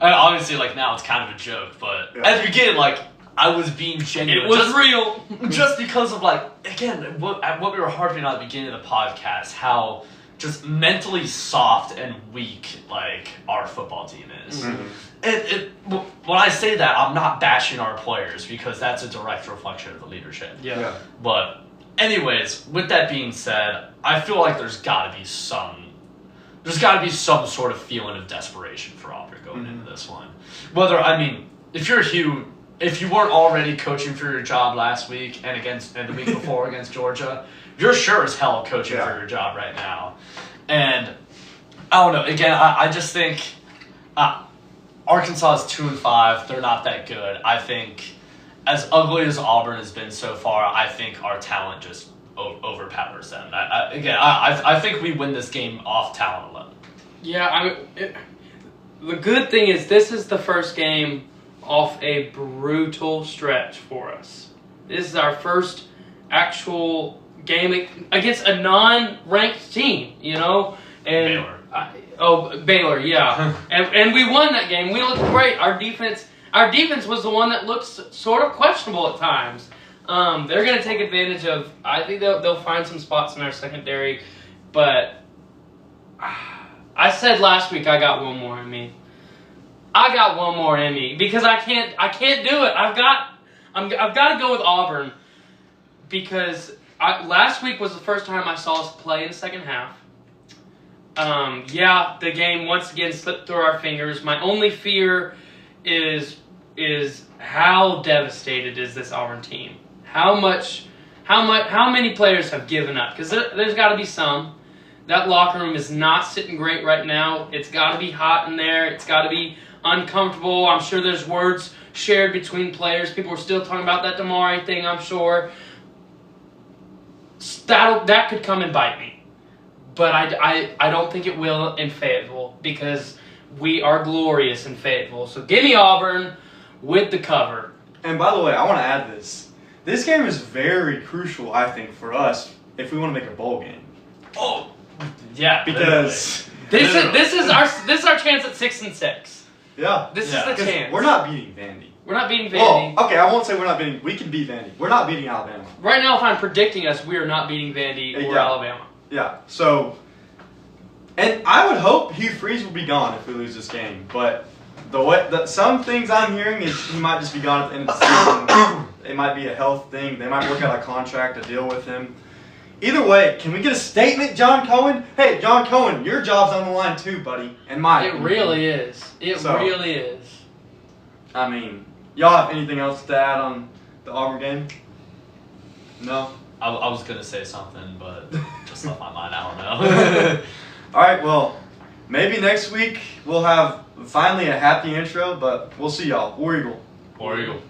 [SPEAKER 3] obviously, like, now it's kind of a joke, but at the beginning, like, I was being genuine.
[SPEAKER 2] It was real.
[SPEAKER 3] Just because of, like, again, what we were harping on at the beginning of the podcast, how just mentally soft and weak, like, our football team is. Mm-hmm. When I say that, I'm not bashing our players because that's a direct reflection of the leadership.
[SPEAKER 2] Yeah.
[SPEAKER 3] But anyways, with that being said, I feel like there's got to be some sort of feeling of desperation for Auburn going into this one. If you weren't already coaching for your job last week and the week before against Georgia, you're sure as hell coaching for your job right now. And I don't know. Again, I just think Arkansas is 2-5. They're not that good. I think as ugly as Auburn has been so far, I think our talent just overpowers them. I think we win this game off talent alone.
[SPEAKER 2] Yeah, the good thing is this is the first game off a brutal stretch for us. This is our first actual game against a non-ranked team, you know? And
[SPEAKER 3] Baylor.
[SPEAKER 2] Baylor, yeah. and we won that game. We looked great. Our defense was the one that looked sort of questionable at times. They're going to take advantage of, I think they'll find some spots in our secondary, but I said last week I got one more in me. I got one more in me because I can't do it. I've got to go with Auburn because last week was the first time I saw us play in the second half. The game once again slipped through our fingers. My only fear is how devastated is this Auburn team? How many players have given up? Because there's got to be some. That locker room is not sitting great right now. It's got to be hot in there. It's got to be uncomfortable. I'm sure there's words shared between players. People are still talking about that Damari thing, I'm sure. That could come and bite me. But I don't think it will in Fayetteville because we are glorious in Fayetteville. So give me Auburn with the cover.
[SPEAKER 1] And by the way, I want to add this. This game is very crucial, I think, for us if we want to make a bowl game.
[SPEAKER 3] Oh, yeah.
[SPEAKER 1] Because
[SPEAKER 2] this is our chance at 6-6.
[SPEAKER 1] Yeah.
[SPEAKER 2] This is the chance.
[SPEAKER 1] We're not beating Vandy.
[SPEAKER 2] We're not beating Vandy.
[SPEAKER 1] Well, okay, I won't say we're not beating. We can beat Vandy. We're not beating Alabama.
[SPEAKER 2] Right now, if I'm predicting us, we are not beating Vandy or Alabama.
[SPEAKER 1] Yeah. So, and I would hope Hugh Freeze will be gone if we lose this game. But some things I'm hearing is he might just be gone at the end of the season. It might be a health thing. They might work out a contract to deal with him. Either way, can we get a statement, John Cohen? Hey, John Cohen, your job's on the line too, buddy. And mine.
[SPEAKER 2] It really is. It really is.
[SPEAKER 1] I mean, y'all have anything else to add on the Auburn game? No?
[SPEAKER 3] I was going to say something, but just left my mind. I don't know.
[SPEAKER 1] All right, well, maybe next week we'll have finally a happy intro, but we'll see y'all. War Eagle.
[SPEAKER 3] War Eagle.